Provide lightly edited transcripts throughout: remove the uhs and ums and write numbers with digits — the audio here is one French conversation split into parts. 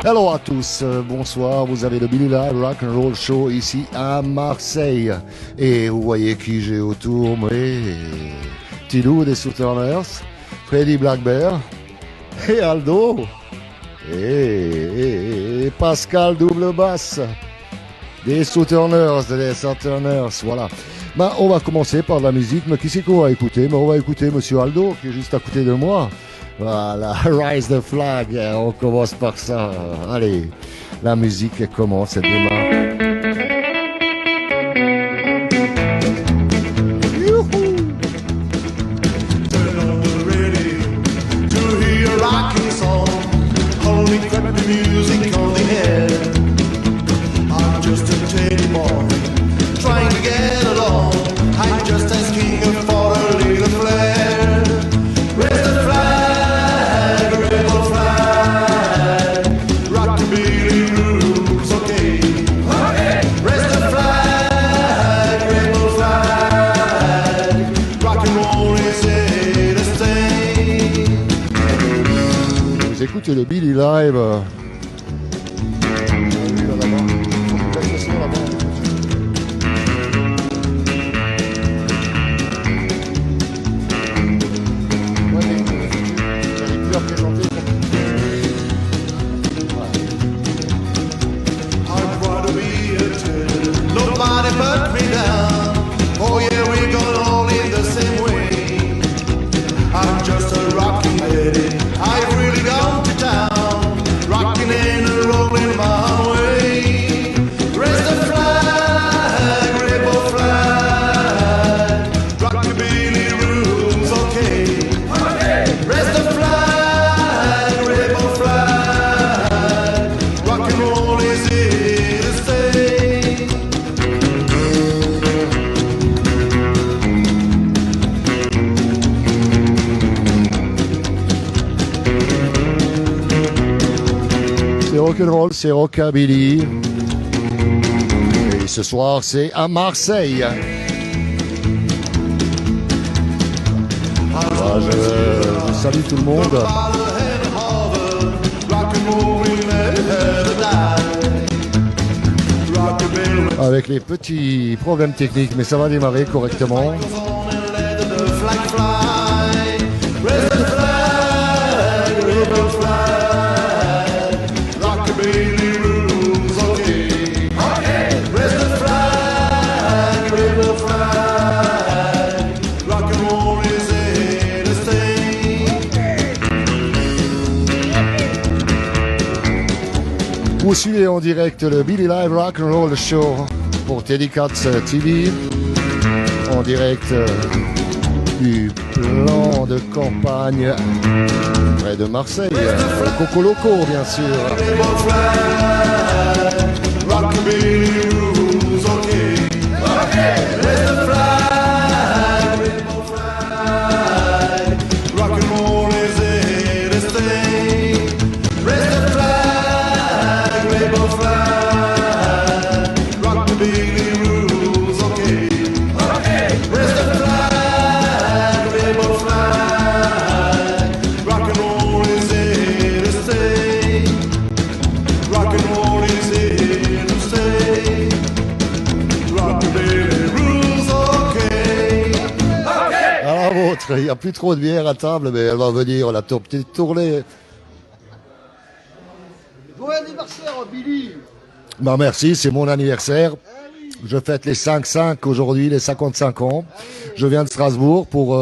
Hello à tous, bonsoir, vous avez le Billy Live Rock and Roll Show ici à Marseille. Et vous voyez qui j'ai autour, mais Tidou des Southerners, Freddy Blackbear et Aldo et Pascal Double Basse des Southerners, voilà. Bah, on va commencer par la musique, mais qui c'est qu'on va écouter? On va écouter Monsieur Aldo qui est juste à côté de moi. Voilà, Rise the Flag, on commence par ça. Allez, la musique elle commence, elle démarre. Écoutez le Billy Live. Rock'n'roll, c'est Rockabilly. Et ce soir, c'est à Marseille. Voilà, je salue tout le monde. Avec les petits problèmes techniques, mais ça va démarrer correctement. Vous suivez en direct le Billy Live Rock and Roll Show pour Teddy Katz TV, en direct du plan de campagne près de Marseille, Coco Loco bien sûr. Il n'y a plus trop de bière à table, mais elle va venir, la petite tournée. Bon anniversaire, Billy! Bah merci, c'est mon anniversaire. Je fête les 5-5 aujourd'hui, les 55 ans. Je viens de Strasbourg pour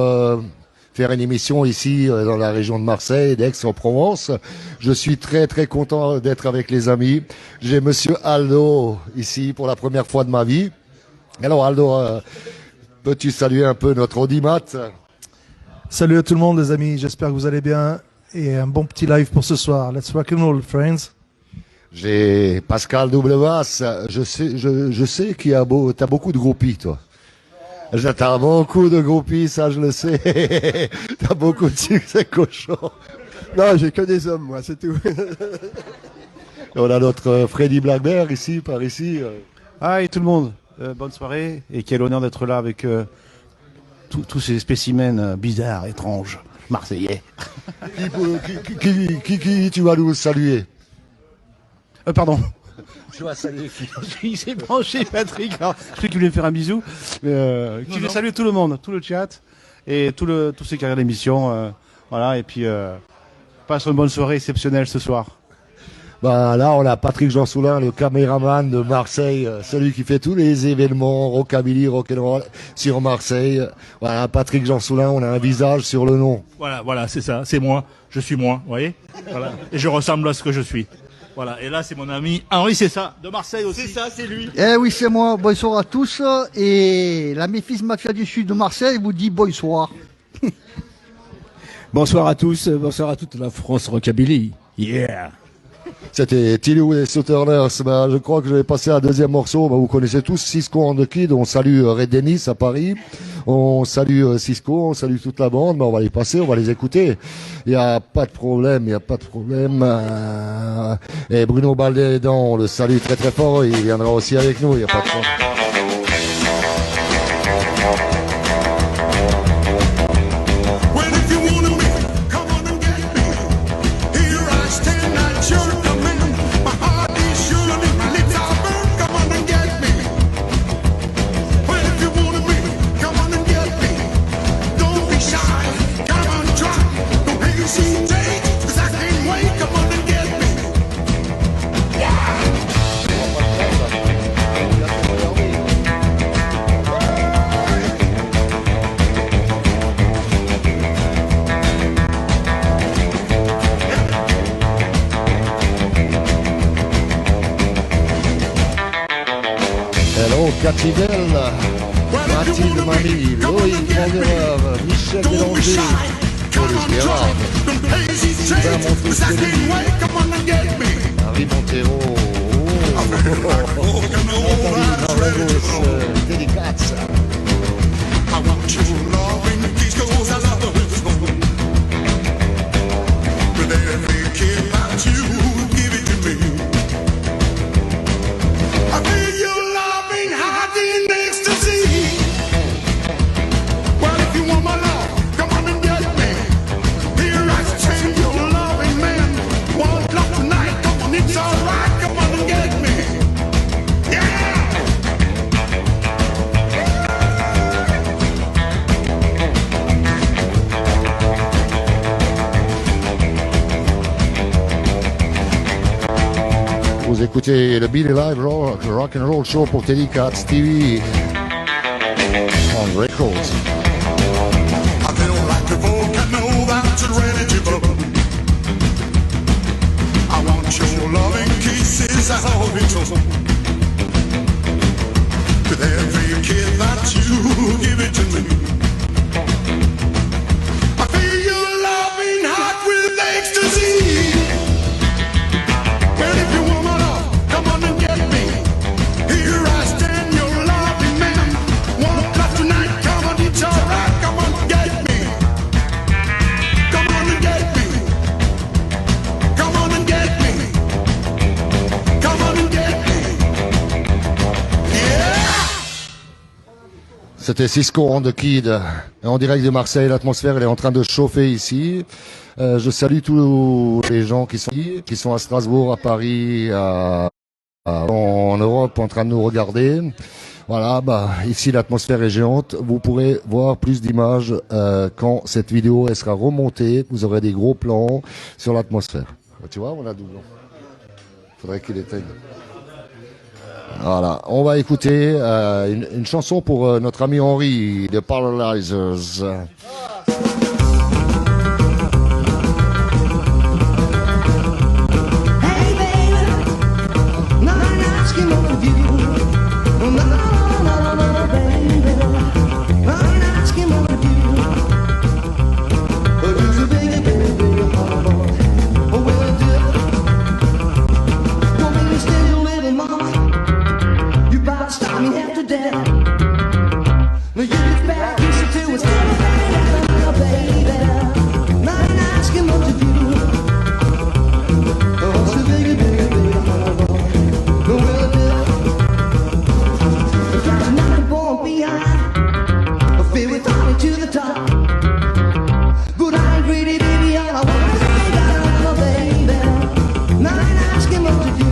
faire une émission ici dans la région de Marseille, d'Aix-en-Provence. Je suis très très content d'être avec les amis. J'ai Monsieur Aldo ici pour la première fois de ma vie. Alors Aldo, peux-tu saluer un peu notre audimat? Salut à tout le monde les amis, j'espère que vous allez bien et un bon petit live pour ce soir. Let's rock and roll, friends. J'ai Pascal Double Basse. Je sais t'as beaucoup de groupies, toi. T'as beaucoup de groupies, ça je le sais. T'as beaucoup de succès cochon. Non, j'ai que des hommes, moi, c'est tout. On a notre Freddy Blackbear ici, par ici. Hi tout le monde, bonne soirée et quel honneur d'être là avec tous ces spécimens bizarres, étranges, marseillais. Qui tu vas nous saluer? Pardon. Je dois saluer. Il s'est branché, Patrick. Alors, je sais qu'il voulait me faire un bisou. Qui veut saluer tout le monde, tout le chat et tous ceux qui regardent l'émission. Voilà, et puis passe une bonne soirée exceptionnelle ce soir. Bah là, on a Patrick Jean Soulin, le caméraman de Marseille, celui qui fait tous les événements rockabilly, rock'n'roll sur Marseille. Voilà, Patrick Jean Soulin, on a un visage sur le nom. Voilà, c'est ça, c'est moi. Je suis moi, vous voyez. Voilà. Et je ressemble à ce que je suis. Voilà. Et là, c'est mon ami Henri, c'est ça, de Marseille aussi. C'est ça, c'est lui. Eh oui, c'est moi. Bonsoir à tous. Et la Memphis Mafia du Sud de Marseille vous dit bonsoir. Bonsoir à tous, bonsoir à toute la France Rockabilly. Yeah. C'était Tilly et Southerners. Bah, je crois que je vais passer à un deuxième morceau. Bah, vous connaissez tous Cisco and the Kid. On salue Red Dennis à Paris. On salue Cisco, on salue toute la bande. Bah, on va les passer, on va les écouter. Il n'y a pas de problème, Et Bruno Baldedan, on le salue très très fort. Il viendra aussi avec nous, il n'y a pas de problème. Cativelle, Mathilde Mamie, Loïc Vandereur, Michel Bélanger, Paulus Guérard, Sylvain Montreux-Céline, Marie Montero, Nathalie Délicate. Vous écoutez le Billy Live Rock and Roll Show pour Teddy Katz TV on Records. I feel like a volcano that's ready to blow. I want your loving kisses all into. With every kiss that you give it to me. I feel your loving heart with ecstasy. Well, if you want my love, come on and get me. Here I stand, your loving man. Won't love tonight, come on, it's alright. Come on, get me. Come on and get me. Come on and get me. Come on and get me. Yeah! C'était Cisco and the Kid, en direct de Marseille. L'atmosphère elle est en train de chauffer ici. Je salue tous les gens qui sont à Strasbourg, à Paris, en Europe, en train de nous regarder. Voilà, bah ici l'atmosphère est géante. Vous pourrez voir plus d'images quand cette vidéo elle sera remontée. Vous aurez des gros plans sur l'atmosphère. Tu vois, on a doublon. Faudrait qu'il éteigne. Voilà, on va écouter une chanson pour notre ami Henri, The Paralyzers. Stop me after death. Now you get back, listen to what's happening, baby. Now I'm asking what to do. Oh, so baby, baby, baby, no will do. If there's nothing born behind, I feel with honey to the top. But I ain't greedy, baby, all I want is that, baby. Now I'm asking what to do.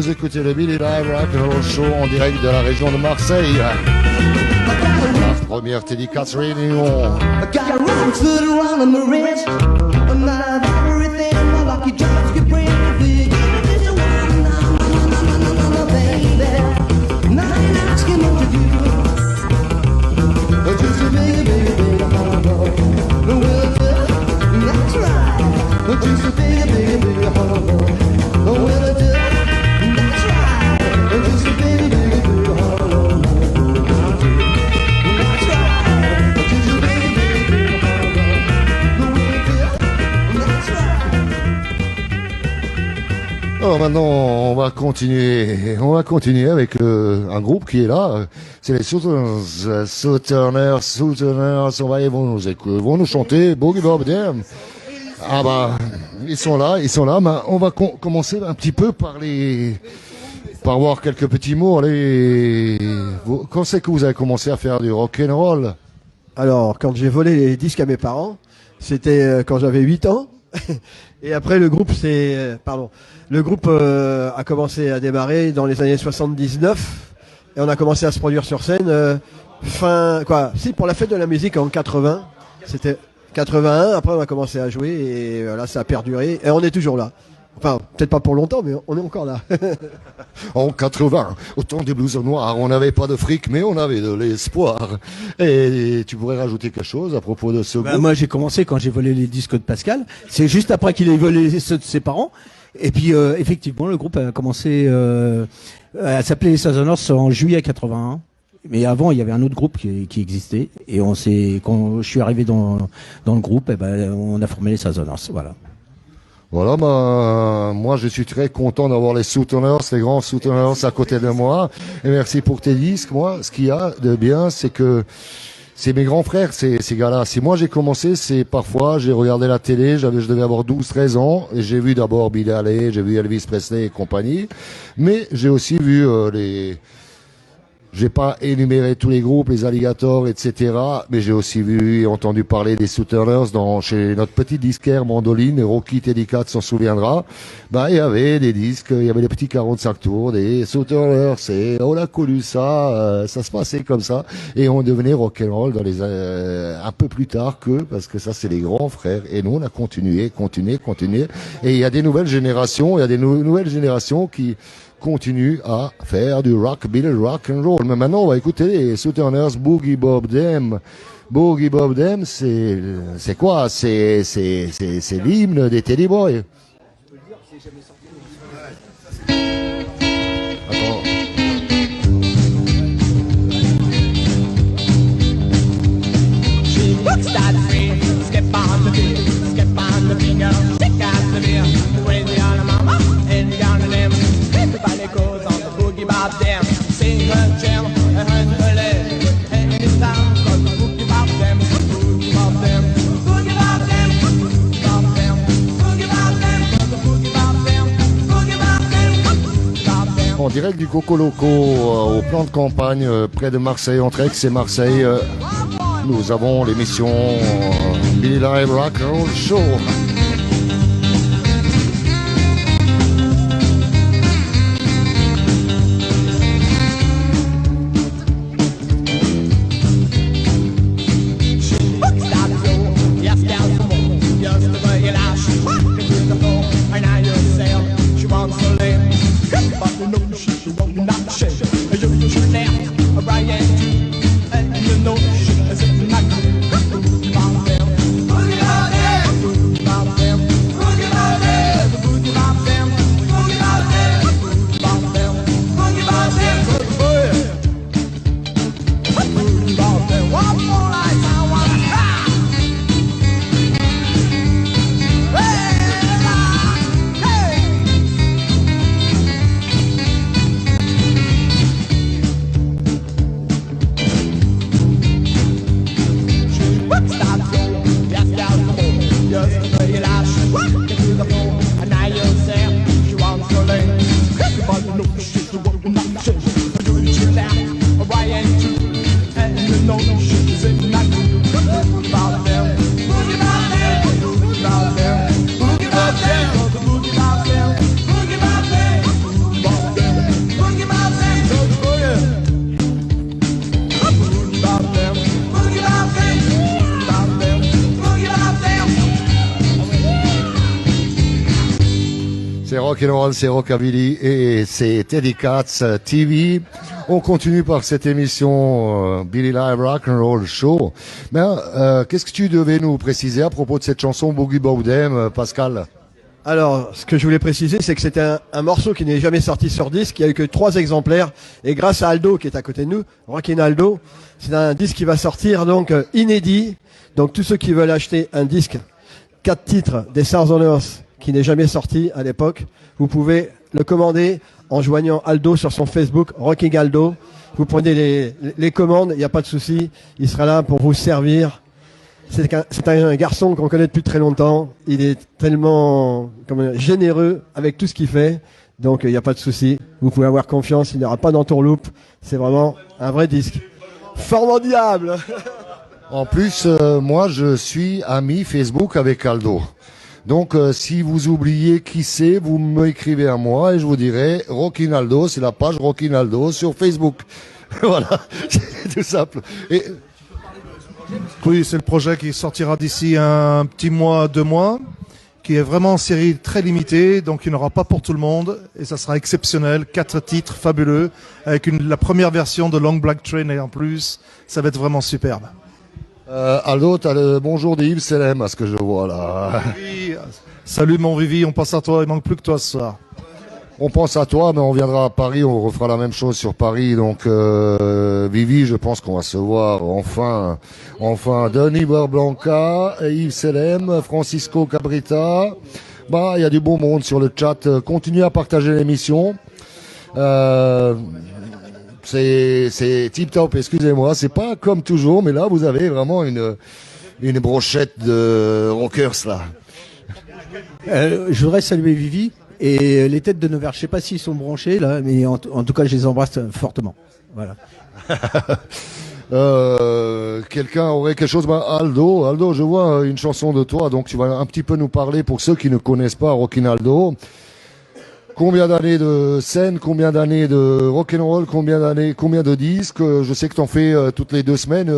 Vous écoutez le Billy Live Rock and Roll Show en direct de la région de Marseille. La première dédicace réunion. I got a round foot around on my wrist. I'm out of everything my lucky charms could bring. Will you give me just a one, no, baby? Now you're asking what to do. Just a baby, hello. Will do? That's right. Just a baby, hello. Will do? That's right. Just a baby, hello. Alors maintenant, on va continuer avec un groupe qui est là. C'est les Southerners. Ils vont nous chanter Boogie Bob Dam. Ah bah, ils sont là. Mais on va commencer un petit peu par voir quelques petits mots. Quand c'est que vous avez commencé à faire du rock and roll? Alors, quand j'ai volé les disques à mes parents, c'était quand j'avais 8 ans. Et après, le groupe a commencé à démarrer dans les années 79. Et on a commencé à se produire sur scène pour la fête de la musique en 80. C'était 81. Après, on a commencé à jouer et là, ça a perduré. Et on est toujours là. Enfin, peut-être pas pour longtemps, mais on est encore là. En 80, au temps des blues noirs, on n'avait pas de fric, mais on avait de l'espoir. Et tu pourrais rajouter quelque chose à propos de ce groupe? Moi, j'ai commencé quand j'ai volé les disques de Pascal. C'est juste après qu'il ait volé ceux de ses parents. Et puis, effectivement, le groupe a commencé à s'appeler les Southerners en juillet 81. Mais avant, il y avait un autre groupe qui existait. Et quand je suis arrivé dans le groupe, on a formé les Southerners. Voilà. Voilà, moi je suis très content d'avoir les Southerners, les grands Southerners à côté de moi. Et merci pour tes disques. Moi, ce qu'il y a de bien, c'est que c'est mes grands frères, ces gars-là. Si moi j'ai commencé, parfois j'ai regardé la télé, je devais avoir 12-13 ans, et j'ai vu d'abord Bill Haley, j'ai vu Elvis Presley et compagnie. Mais j'ai aussi vu j'ai pas énuméré tous les groupes, les Alligators, etc. Mais j'ai aussi vu et entendu parler des Southerners chez notre petit disquaire Mandoline, Rocky Teddy Cat s'en souviendra. Il y avait des disques, il y avait des petits 45 tours, des Southerners, et on a connu ça, ça se passait comme ça. Et on devenait rock'n'roll un peu plus tard parce que ça c'est les grands frères. Et nous on a continué. Et il y a des nouvelles générations, qui continue à faire du rockabilly, rock and roll. Mais maintenant, on va écouter les Southerners, Boogie Bob Dam. Boogie Bob Dam, c'est quoi? C'est l'hymne des Teddy Boys. Attends. Everybody goes on the Boogie Bob Dam. Sing her jam and her leg. And it's time for the Boogie Bob Dam. Boogie Bob Dam. Boogie Bob Dam. Boogie Bob Dam. Boogie Bob Dam. Boogie Bob Dam. Boogie Bob Dam. En direct du Coco Loco au plan de campagne près de Marseille, entre Aix et Marseille, nous avons l'émission Billy Live Rock and Roll Show. rock'n'roll, c'est rockabilly et c'est Teddy Katz TV. On continue par cette émission Billy Live Rock'n'Roll Show. Mais qu'est-ce que tu devais nous préciser à propos de cette chanson Boogie Bowdem, Pascal? Alors, ce que je voulais préciser, c'est que c'était un morceau qui n'est jamais sorti sur disque. Il n'y a eu que 3 exemplaires. Et grâce à Aldo, qui est à côté de nous, Rockin' Aldo, c'est un disque qui va sortir, donc, inédit. Donc, tous ceux qui veulent acheter un disque, 4 titres des Stars on Earth, qui n'est jamais sorti à l'époque, vous pouvez le commander en joignant Aldo sur son Facebook, Rocking Aldo. Vous prenez les commandes, il n'y a pas de souci. Il sera là pour vous servir. C'est un garçon qu'on connaît depuis très longtemps. Il est tellement généreux avec tout ce qu'il fait. Donc, il n'y a pas de souci. Vous pouvez avoir confiance. Il n'y aura pas d'entourloupe. C'est vraiment un vrai disque. Formidable! En plus, moi, je suis ami Facebook avec Aldo. Donc, si vous oubliez qui c'est, vous m'écrivez à moi et je vous dirai Rockin' Aldo, c'est la page Rockin' Aldo sur Facebook. Voilà, c'est tout simple. Et Oui, c'est le projet qui sortira d'ici un petit mois, 2 mois, qui est vraiment en série très limitée, donc il n'y en aura pas pour tout le monde, et ça sera exceptionnel, 4 titres fabuleux, avec la première version de Long Black Train, et en plus, ça va être vraiment superbe. Aldo, t'as le bonjour d'Yves Selem, à ce que je vois là. Oui, salut mon Vivi, on pense à toi, il manque plus que toi ce soir. On pense à toi, mais on viendra à Paris, on refera la même chose sur Paris. Donc, Vivi, je pense qu'on va se voir enfin. Denis Blanca, Yves Selem, Francisco Cabrita. Bah, il y a du beau monde sur le chat. Continuez à partager l'émission. C'est tip top, excusez-moi. C'est pas comme toujours, mais là, vous avez vraiment une brochette de rockers, là. Je voudrais saluer Vivi. Et les têtes de Nevers, je sais pas s'ils sont branchés là, mais en tout cas, je les embrasse fortement. Voilà. Quelqu'un aurait quelque chose? Aldo, je vois une chanson de toi, donc tu vas un petit peu nous parler pour ceux qui ne connaissent pas Rockin' Aldo. Combien d'années de scène, combien d'années de rock'n'roll, combien de disques? Je sais que t'en fais toutes les 2 semaines.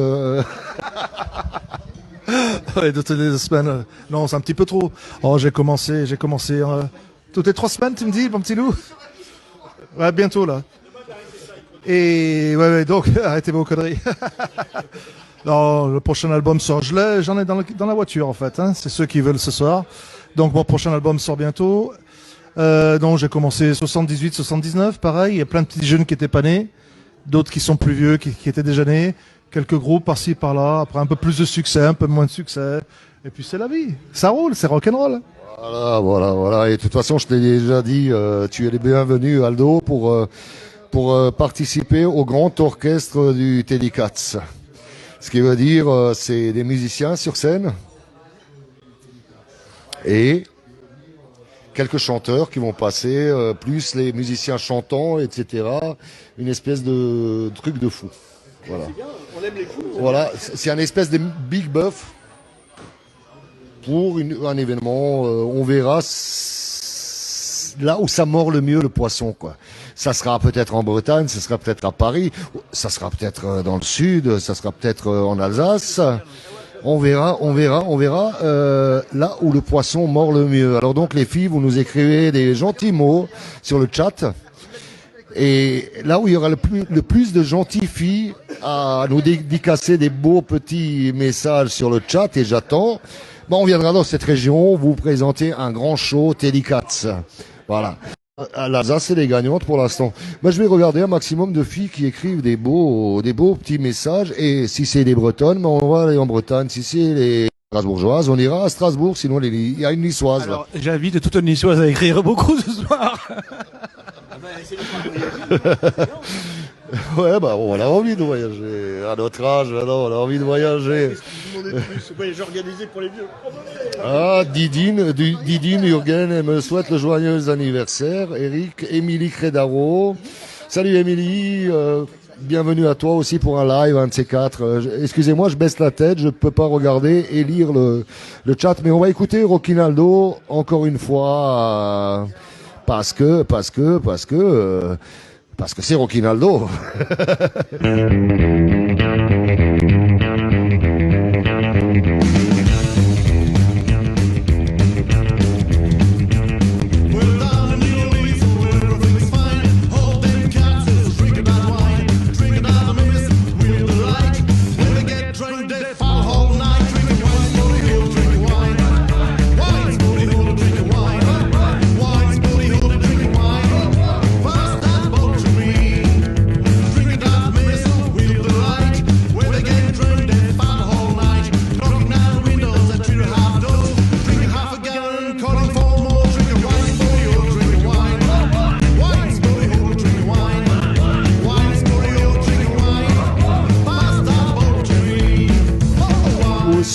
Ouais, toutes les 2 semaines. Non, c'est un petit peu trop. Oh, j'ai commencé. Toutes les 3 semaines, tu me dis, mon petit loup? Ouais, bientôt, là. Et, ouais, donc, arrêtez vos conneries. Non, le prochain album sort, j'en ai dans la voiture, en fait, hein. C'est ceux qui veulent ce soir. Donc, mon prochain album sort bientôt. Donc, j'ai commencé 78, 79, pareil. Il y a plein de petits jeunes qui étaient pas nés. D'autres qui sont plus vieux, qui étaient déjà nés. Quelques groupes par-ci, par-là. Après, un peu plus de succès, un peu moins de succès. Et puis, c'est la vie. Ça roule, c'est rock'n'roll. Voilà. Et de toute façon, je t'ai déjà dit, tu es le bienvenu, Aldo, pour participer au grand orchestre du Teddy Katz. Ce qui veut dire, c'est des musiciens sur scène et quelques chanteurs qui vont passer, plus les musiciens chantants, etc. Une espèce de truc de fou. Voilà. C'est bien, on aime les fous. Voilà, c'est un espèce de big buff pour un événement. On verra là où ça mord le mieux le poisson, quoi. Ça sera peut-être en Bretagne, ça sera peut-être à Paris, ça sera peut-être dans le sud, ça sera peut-être en Alsace. On verra là où le poisson mord le mieux. Alors donc les filles, vous nous écrivez des gentils mots sur le chat. Et là où il y aura le plus de gentilles filles à nous dédicacer des beaux petits messages sur le chat, et j'attends, on viendra dans cette région vous présenter un grand show Teddy Katz. Voilà. L'Alsace, c'est les gagnantes pour l'instant. Moi, je vais regarder un maximum de filles qui écrivent des beaux petits messages. Et si c'est des Bretonnes, on va aller en Bretagne. Si c'est les Strasbourgeoises, on ira à Strasbourg. Sinon, il y a une Niçoise. Alors, j'invite toute une Niçoise à écrire beaucoup ce soir. Ouais, on a envie de voyager. À notre âge, on a envie de voyager. C'est voyage organisé pour les vieux. Ah, Didine Jürgen me souhaite le joyeux anniversaire. Eric, Émilie Crédaro. Salut Émilie, bienvenue à toi aussi pour un live, un de ces 4. Excusez-moi, je baisse la tête, je ne peux pas regarder et lire le chat, mais on va écouter Rockin' Aldo encore une fois, parce que c'est Rockin' Aldo. Well, darling,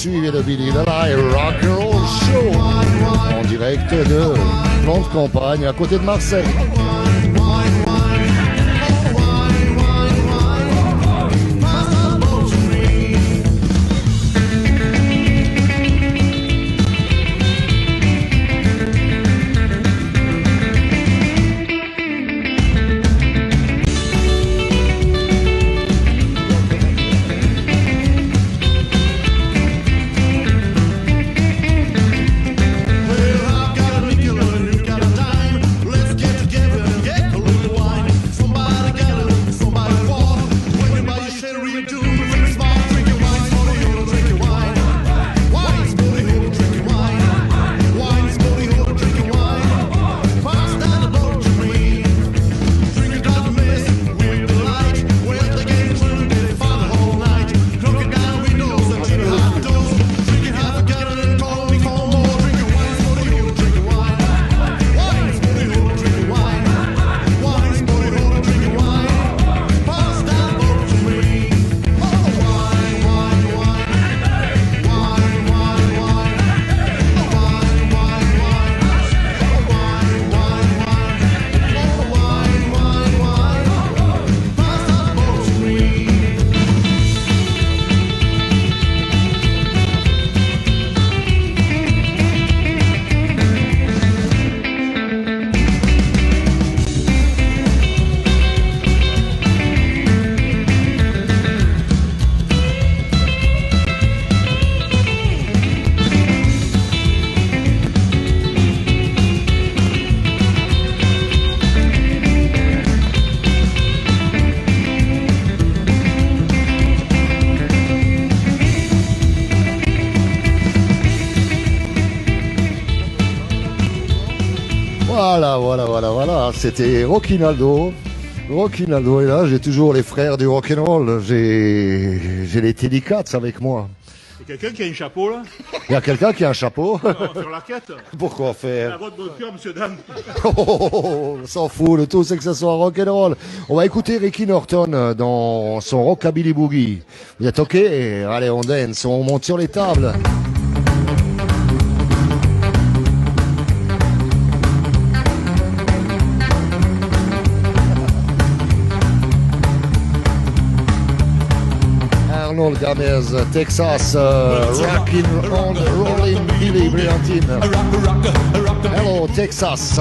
suivi de Billy Delay Rock and Roll Show en direct de Plante Campagne à côté de Marseille. Voilà, c'était Rockinaldo. Rockinaldo est là, j'ai toujours les frères du rock'n'roll, j'ai les Teddy Cats avec moi. Il y a quelqu'un qui a un chapeau là? Il y a quelqu'un qui a un chapeau? On va faire la quête. Pourquoi faire? À votre bon cœur, monsieur Dan. On s'en fout, le tout c'est que ce soit rock'n'roll. On va écouter Ricky Norton dans son Rockabilly Boogie. Vous êtes ok? Allez, on dance, on monte sur les tables. Arnold Gamez, Texas, rockin' on the rolling Billy Brillantine. Hello Texas.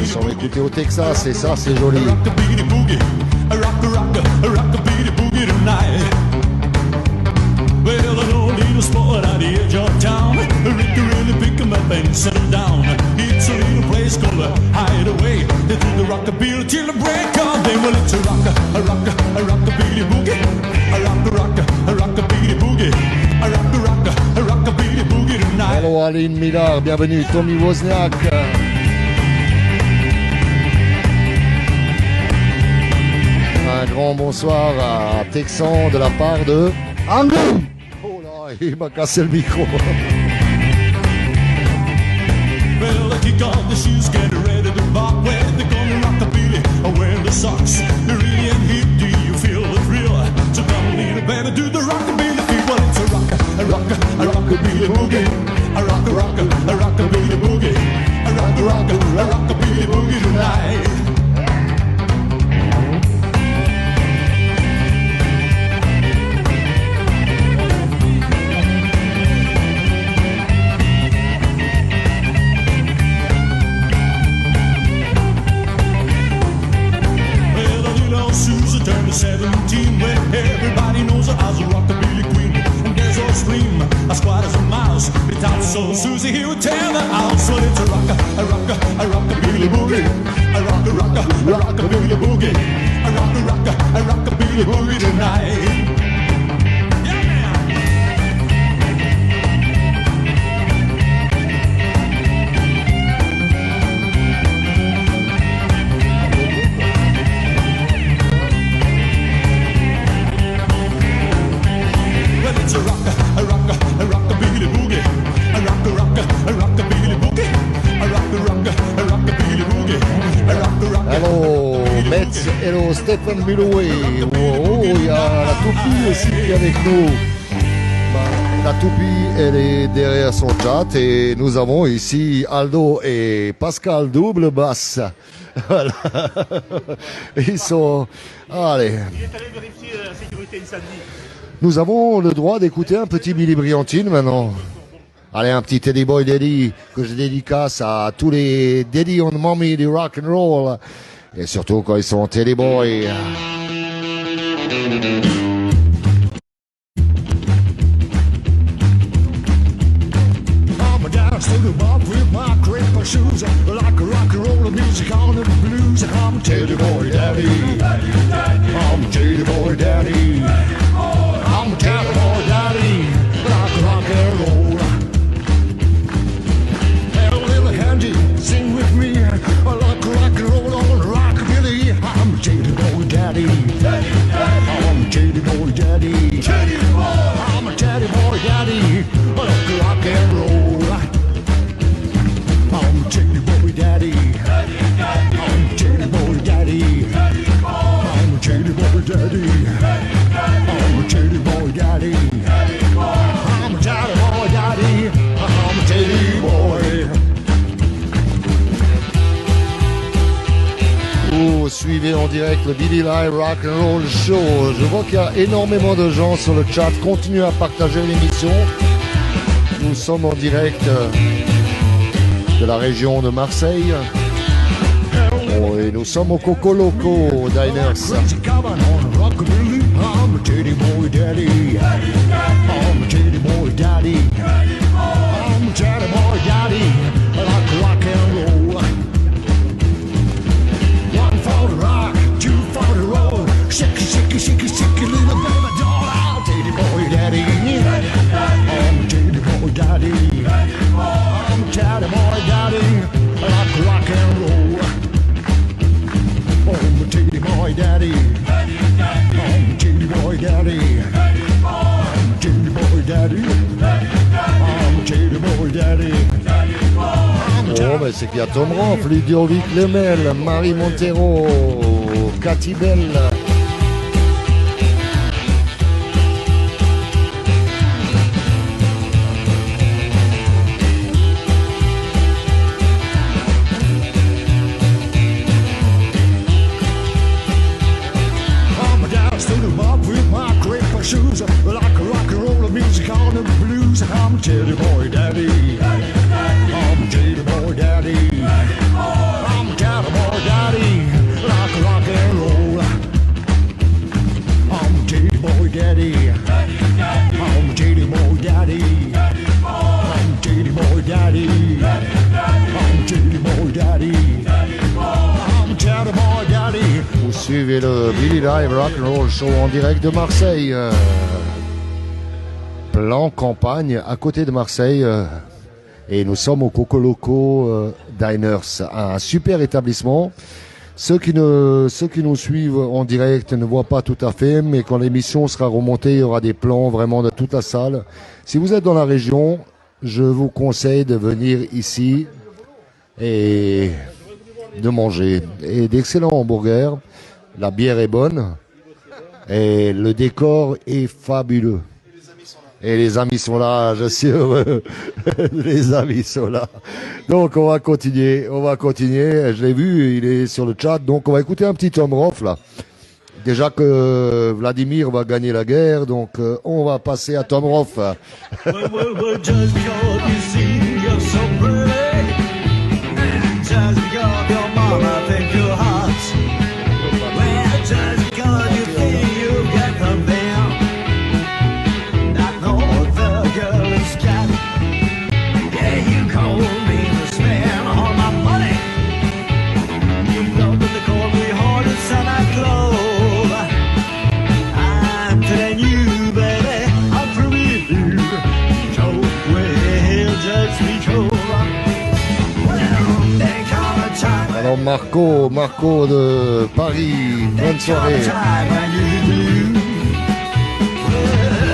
Ils sont écoutés au Texas et ça c'est joli. Well, I know a little spot at the edge of town. Ricky really pick him up and set him down. It's a little place called a Hideaway. They do the rockabilly till the break of day. Well, it's a rockabilly boogie. A rockabilly boogie. A rockabilly boogie tonight. Hello Aline Millard, bienvenue Tommy Wozniak. Un grand bonsoir à Texan de la part de Anglou. Oh là, il m'a cassé le micro. Well, I kick off the shoes, get ready to bark. Where they gonna rockabilly? I wear the socks. You're really in hip, do you feel the thrill? So come on, little baby, do the rockabilly feel. Well, it's a rockabilly boogie. A rockabilly boogie. A rockabilly boogie tonight. Susan turned 17 when everybody knows her as a rockabilly queen. And there's a scream, as quiet as a mouse. Without so Susie, he would tear the house. Well, it's a rockabilly boogie. A rockabilly boogie. A rockabilly boogie tonight. Hello Metz, hello Stephen Milloué. Oh, il y a la toupie aussi qui est avec nous. Bah, La toupie, elle est derrière son chat et nous avons ici Aldo et Pascal double basse. Voilà. Ils sont... Allez. Il est allé vérifier la sécurité incendie. Nous avons le droit d'écouter un petit Billy Briantine maintenant. Allez, un petit Teddy Boy Daddy que je dédicace à tous les Daddy on Mommy du rock and roll. Et surtout quand ils sont Teddy Boy. I'm down to the bar with my creeper shoes, like a rock and roll music on the blues. I'm Teddy Boy Daddy. I'm Teddy Boy Daddy. I'm Teddy Boy Daddy. Like a rock and roll. Hey, little handy, sing with me. Like a rock and roll on rockabilly. I'm Teddy Boy Daddy. I'm Teddy Boy Daddy. I'm a Teddy Boy Daddy. Like a rock and roll. I'm Teddy Boy Daddy. I'm Teddy Boy Daddy. I'm Teddy Boy Daddy. I'm a Teddy Boy Daddy. I'm a Teddy Boy Daddy. I'm a Teddy Boy. Vous suivez en direct le Billy Live Rock and Roll Show. Je vois qu'il y a énormément de gens sur le chat. Continuez à partager l'émission. Nous sommes en direct de la région de Marseille. Oh, et nous sommes au Coco Loco Diners. Crazy cowboy on rockabilly. I'm a Teddy Boy Daddy. I'm a Teddy Boy Daddy. I'm a Teddy Boy Daddy. I like rock and roll. One for the rock, two for the roll. Shake it, shake it, shake it, shake it, little baby doll. I'm Teddy Boy Daddy. I'm a Teddy Boy Daddy. I'm a Teddy Boy Daddy. I like rock and roll. I'm a Teddy Boy Daddy. I'm a Teddy Boy Daddy. I'm a Teddy Boy Daddy. I'm a Teddy Boy Daddy. Oh, mais c'est qu'il y a Tom Roth, Ludovic Lemel, Marie Montero, Cathy Bell. I'm a dance to the mob with my creeper shoes, like a rock and roll music on the blues. I'm a Teddy Boy Daddy. I'm a Teddy Boy Daddy. I'm a Teddy Boy Daddy, like a rock and roll. I'm a Teddy Boy Daddy. I'm a Teddy Boy Daddy. I'm a Teddy Boy Daddy. I'm a Teddy Boy Daddy. I'm a Teddy Boy Daddy. Vous suivez le Billy Live Rock and Roll Show en direct de Marseille. Plan campagne à côté de Marseille. Et nous sommes au Coco Loco Diners, un super établissement. Ceux qui nous suivent en direct ne voient pas tout à fait, mais quand l'émission sera remontée, il y aura des plans vraiment de toute la salle. Si vous êtes dans la région, je vous conseille de venir ici et de manger. Et d'excellents hamburgers, la bière est bonne et le décor est fabuleux. Et les amis sont là, je suis heureux. Les amis sont là. Donc on va continuer. Je l'ai vu, il est sur le chat. Donc on va écouter un petit Tom Roth là. Déjà que Vladimir va gagner la guerre, donc on va passer à Tom Roth. Well, just because you see you're so pretty, and just because your mama think you're hot. Well, just because you think you get the bill, not know the girl is cat. Yeah, you call me to spend all my money. You know that they call me hard as Santa Claus. I'm telling you, baby, I'm through with you. So, well, just be cool. Well, they call a time. Alors Marco de Paris, bonne soirée.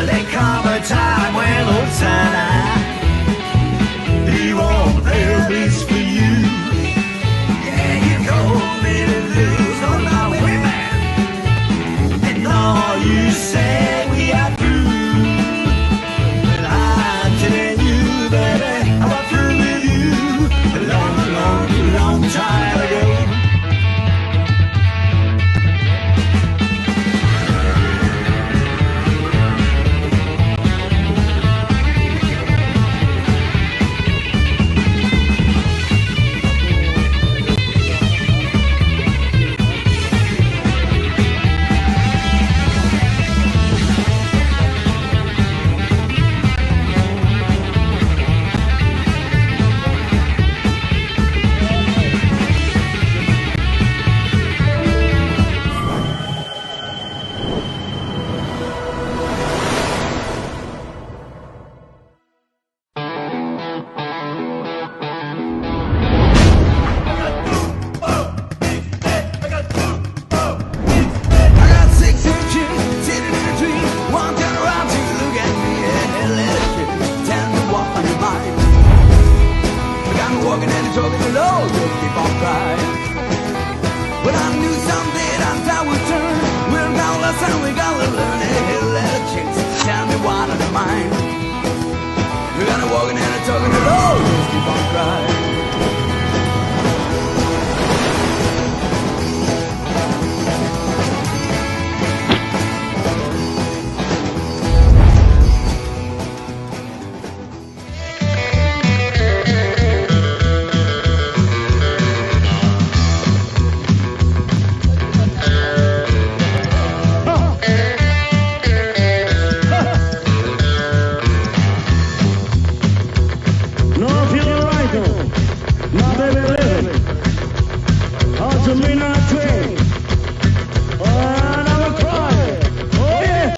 They come a time when old Santa, he won't pay a lease for you. Yeah, you told me to lose on my women, and all you said we are through. But someday that tide will turn. We're gonna listen, we gotta learn. Hey, little chicks, tell me what are the mind. We're gonna walking and talking it all, just keep on crying. No, I feel alright though. My baby living. On to midnight train. Oh, and I'm a cry. Oh yeah.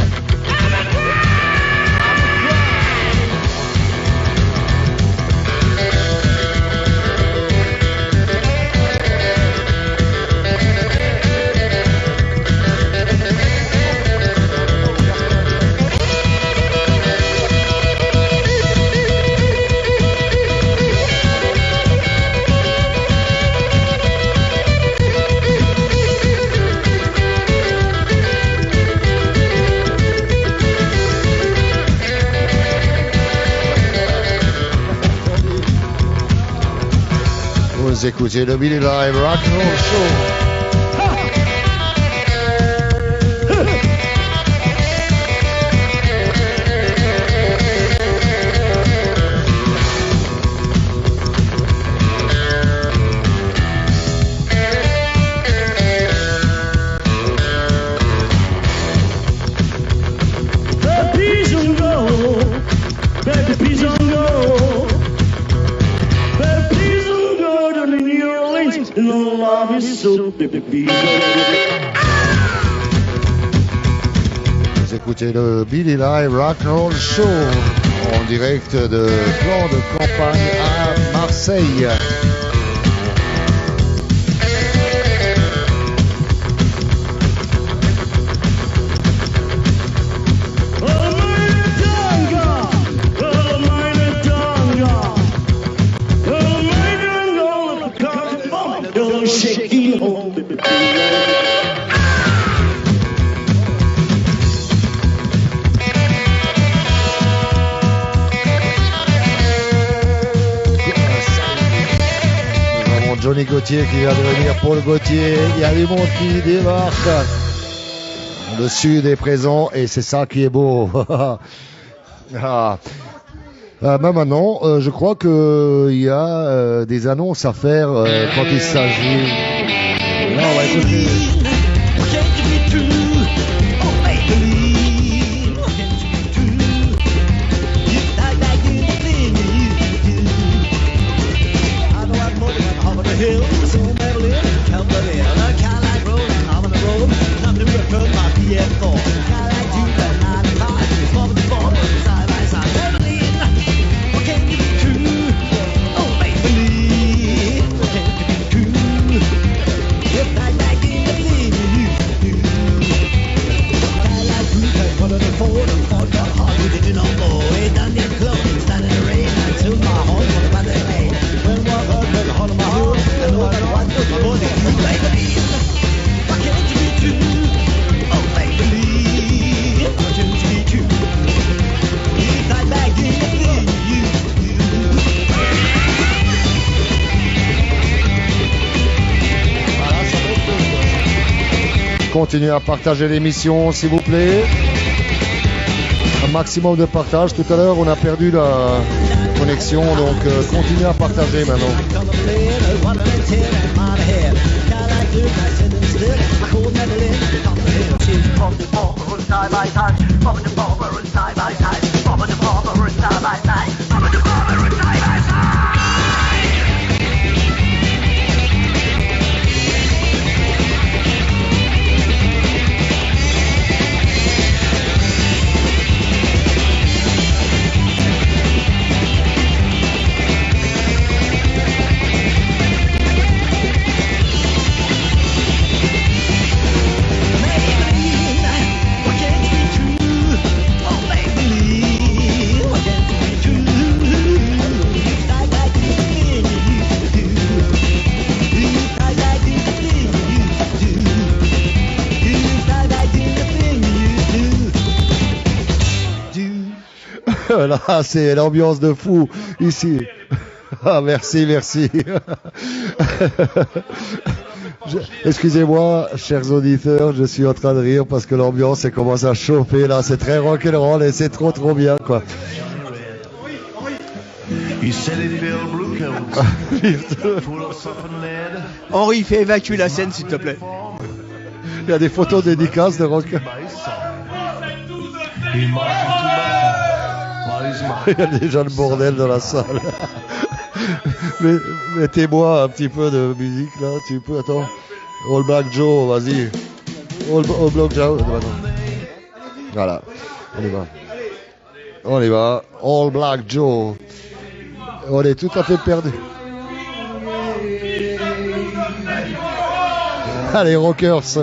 Vous écoutez le Billy Live Rock and Roll Show. Please don't go. Baby, please don't go. Baby, please don't go to the New Orleans. And the love is so baby, please don't Vous écoutez le Billy Live Rock and Roll Show en direct de plan de campagne à Marseille. Shaking home, baby. Nous avons Johnny Gauthier qui vient de venir. Paul Gauthier, il y a du monde qui débarque. Le Sud est présent et c'est ça qui est beau. Ah. Maintenant, je crois qu'il y a des annonces à faire quand il s'agit. Là, on va écouter. Continuez à partager l'émission, s'il vous plaît. Un maximum de partage. Tout à l'heure, on a perdu la connexion, donc continuez à partager maintenant. Là, c'est l'ambiance de fou ici. Ah, merci, merci. Excusez-moi, chers auditeurs, je suis en train de rire parce que l'ambiance elle commence à chauffer là. C'est très rock'n'roll et c'est trop bien quoi. Henri, fais évacuer la scène s'il te plaît. Il y a des photos dédicaces de rock. Il y a déjà le bordel dans la salle. Mais mettez-moi un petit peu de musique là, tu peux, attends. All Black Joe, vas-y. All Black Joe. Voilà, on y va. On y va. All Black Joe. On est tout à fait perdu. Allez, rockers.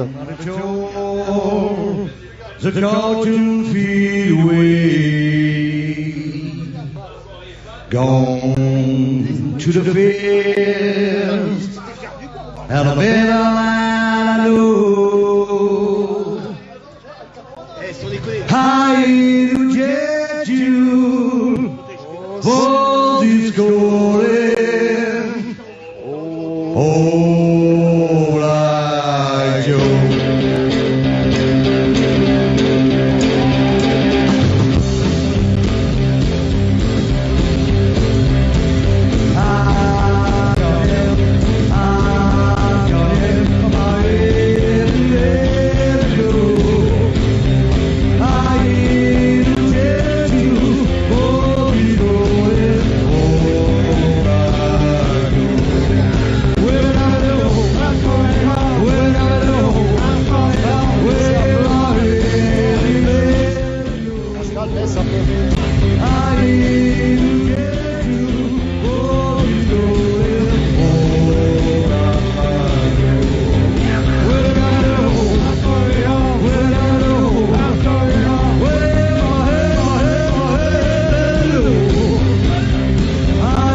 The cartoon feed away, gone to the fields, and a better land I know. I reject you for this calling. Oh, like Joe.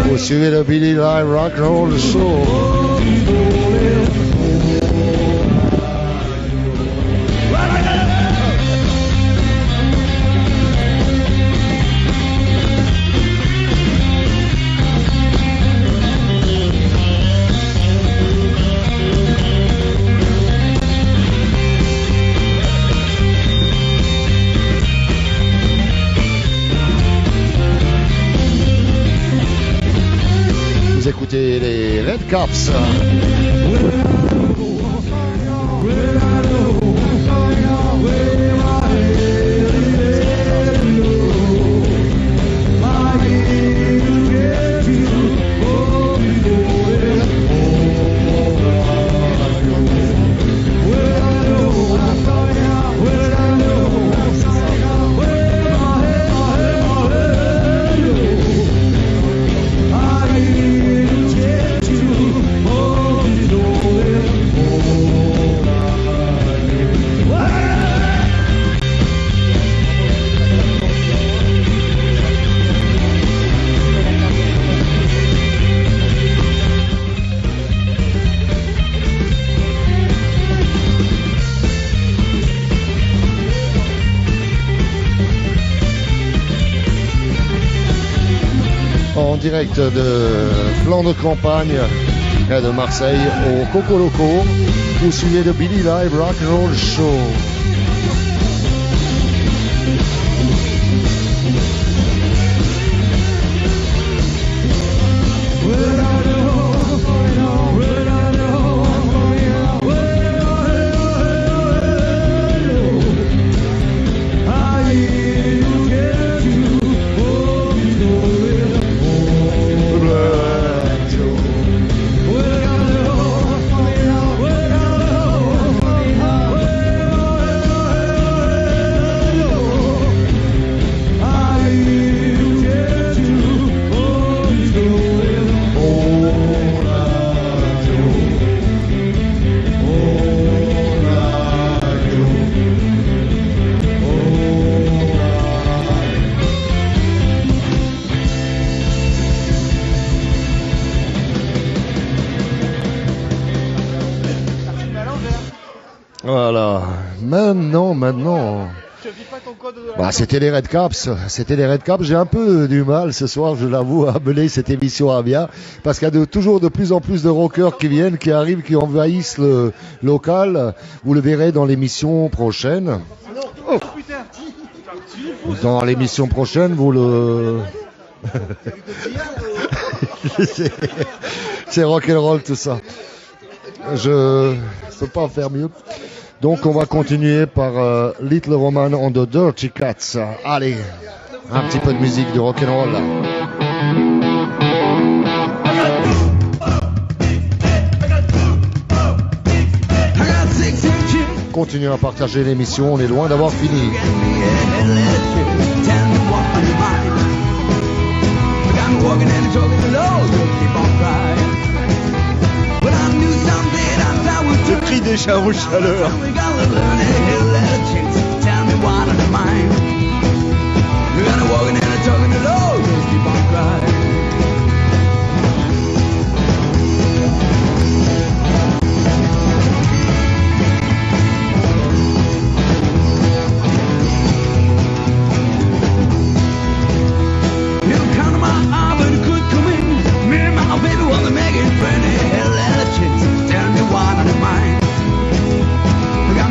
Vous suivez le Billy Live Rock Roll Show. Vous écoutez les Red Caps. En direct de Flanc de Campagne, près de Marseille, au Coco Loco. Vous suivez le Billy Live Rock Roll Show. Voilà. Maintenant. Bah, c'était les Red Caps. C'était les Red Caps. J'ai un peu du mal ce soir, je l'avoue, à mener cette émission à bien. Parce qu'il y a toujours de plus en plus de rockers qui viennent, qui arrivent, qui envahissent le local. Vous le verrez dans l'émission prochaine. Oh. Dans l'émission prochaine, vous le... c'est rock'n'roll tout ça. Je peux pas faire mieux. Donc on va continuer par Little Roman on the Dirty Cats. Allez, un petit peu de musique de rock'n'roll là. Continuez à partager l'émission, on est loin d'avoir fini. Le cri des chats aux chaleurs.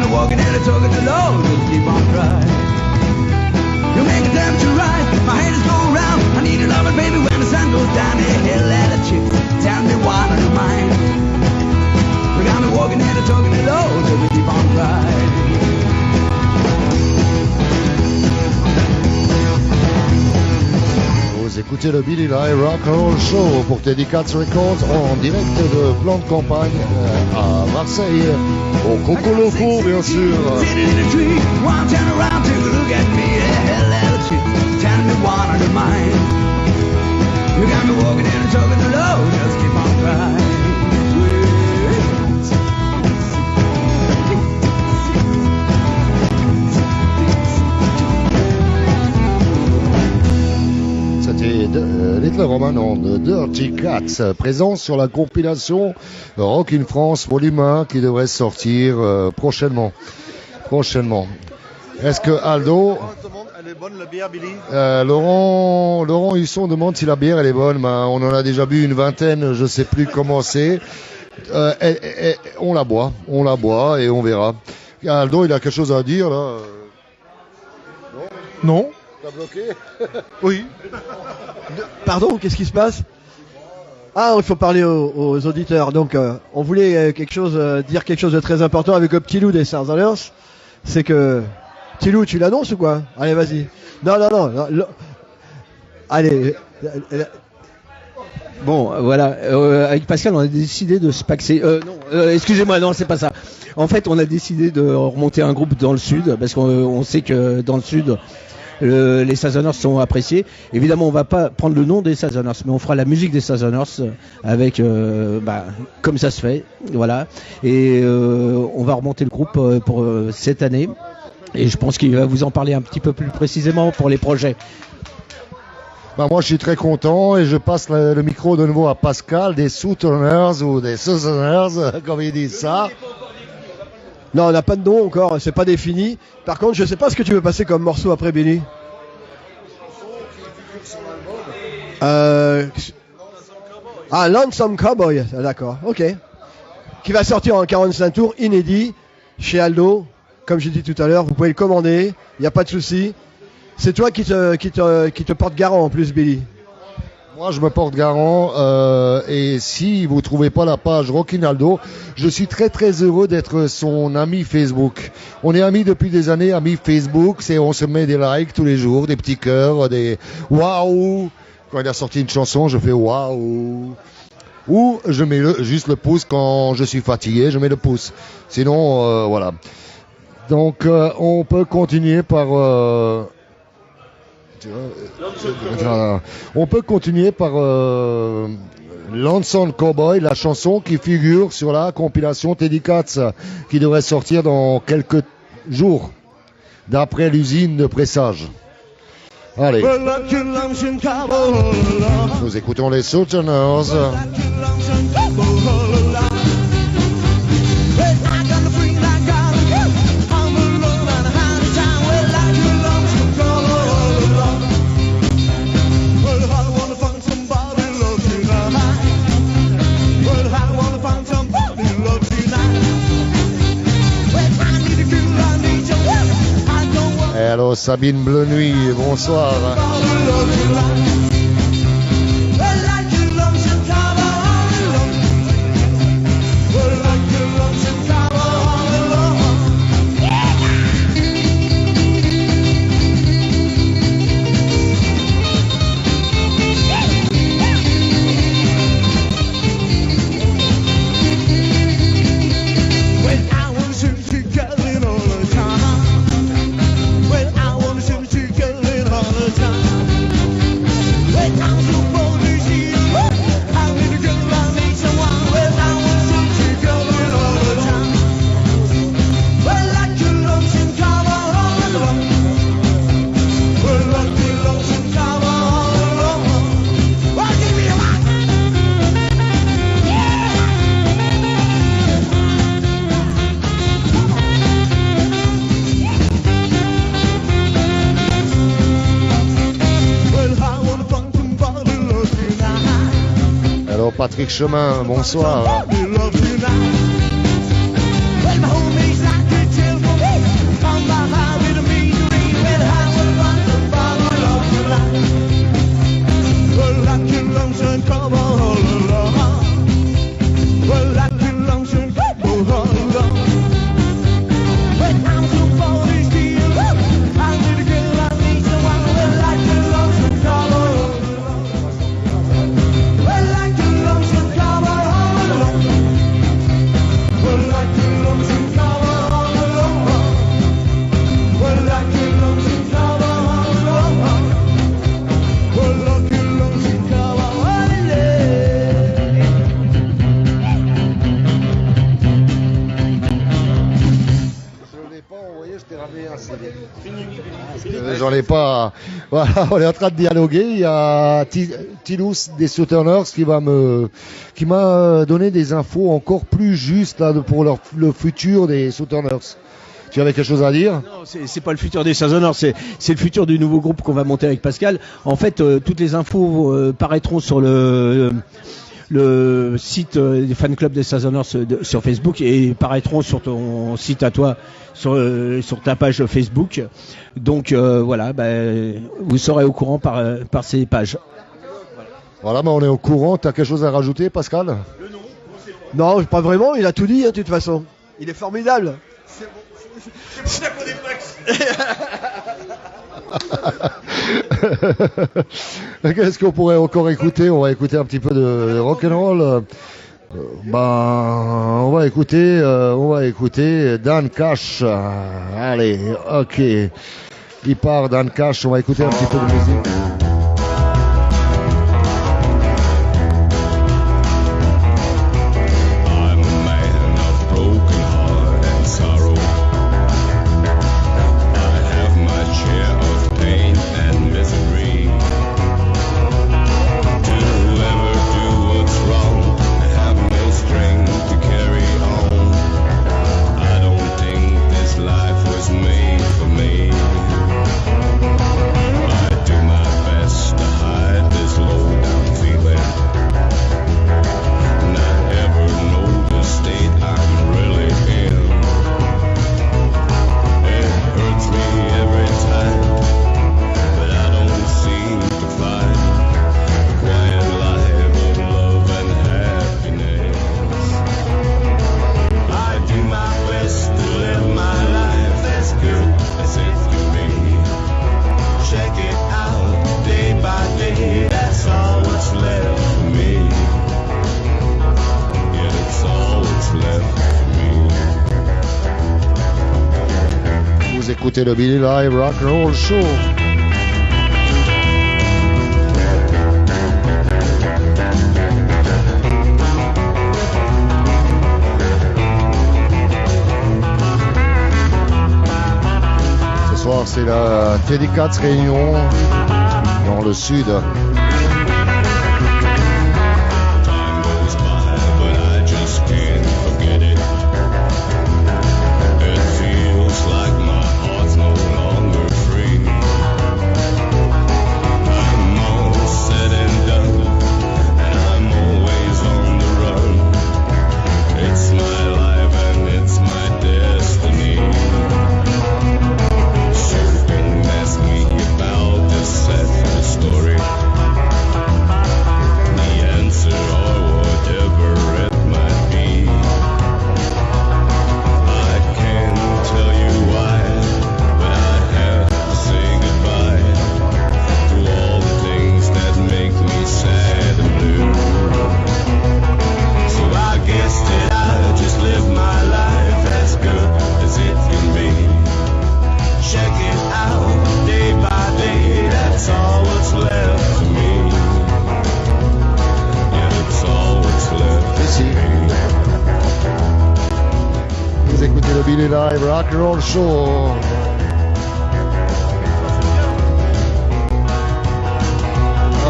Walking and talking to Lord, just keep on crying. You make a damn to rise, my haters go around. I need a lover, baby, when the sun goes down. Hey, hell, at a chick, tell me why not mine. We got me walking and talking to Lord, just keep on crying. Vous écoutez le Billy Lie Rock and Roll Show pour Teddy Cats Records en direct de plan de campagne à Marseille, au Coco Loco bien sûr. Little Roman on the Dirty Cats, présent sur la compilation Rock in France Volume 1 qui devrait sortir prochainement. Est-ce que Aldo... Elle est bonne la bière, Billy? Laurent Husson demande si la bière elle est bonne. Ben, on en a déjà bu une vingtaine, je sais plus comment c'est. On la boit et on verra. Aldo, il a quelque chose à dire là? Non. T'as bloqué? Oui. Pardon, qu'est-ce qui se passe? Ah, il faut parler aux auditeurs. Donc, on voulait dire quelque chose de très important avec le petit loup des Southerners. C'est que... Petit loup, tu l'annonces ou quoi? Allez, vas-y. Non. Allez. Bon, voilà. Avec Pascal, on a décidé de se paxer. Excusez-moi, non, c'est pas ça. En fait, on a décidé de remonter un groupe dans le sud, parce qu'on sait que dans le sud... les Southerners sont appréciés. Évidemment, on va pas prendre le nom des Southerners, mais on fera la musique des Southerners avec, comme ça se fait, voilà. Et on va remonter le groupe pour cette année. Et je pense qu'il va vous en parler un petit peu plus précisément pour les projets. Bah moi, je suis très content et je passe le micro de nouveau à Pascal des Southerners ou des Southerners, comme ils disent ça. Non, on n'a pas de nom encore, c'est pas défini. Par contre, je sais pas ce que tu veux passer comme morceau après, Billy. Lonesome Cowboy, d'accord, ok. Qui va sortir en 45 tours, inédit, chez Aldo. Comme j'ai dit tout à l'heure, vous pouvez le commander, il n'y a pas de souci. C'est toi qui te porte garant en plus, Billy. Moi, je me porte garant et si vous trouvez pas la page Rockinaldo, je suis très très heureux d'être son ami Facebook. On est amis depuis des années, amis Facebook, on se met des likes tous les jours, des petits cœurs, des waouh. Quand il a sorti une chanson, je fais waouh. Ou je mets juste le pouce quand je suis fatigué, je mets le pouce. Sinon, voilà. Donc, on peut continuer par... On peut continuer par Lonesome Cowboy, la chanson qui figure sur la compilation Teddy Cats qui devrait sortir dans quelques jours, d'après l'usine de pressage. Allez, nous écoutons les Southerners. I got the free, I got the I'm alone on a high town. Well, I allô Sabine Bleu Nuit, bonsoir. Patrick Chemin, bonsoir. J'en ai pas. Voilà, on est en train de dialoguer. Il y a Tilous des Southerners qui m'a donné des infos encore plus justes là, pour le futur des Southerners. Tu avais quelque chose à dire? Non, c'est pas le futur des Southerners, c'est le futur du nouveau groupe qu'on va monter avec Pascal. En fait, toutes les infos paraîtront sur le site des fan club des Southerners sur Facebook et paraîtront sur ton site à toi sur ta page Facebook. Donc voilà, vous serez au courant par ces pages. Voilà, mais on est au courant. Tu as quelque chose à rajouter, Pascal? Non, pas vraiment, il a tout dit de toute façon. Il est formidable. C'est pour des flex. Qu'est-ce qu'on pourrait encore écouter? On va écouter un petit peu de rock'n'roll. On va écouter Dan Cash. Allez, ok. Il part Dan Cash, on va écouter un petit peu de musique. Écoutez le Billy Live Rock'n'Roll Show. Ce soir, c'est la Teddy Katz Réunion dans le sud. Rock and Roll Show.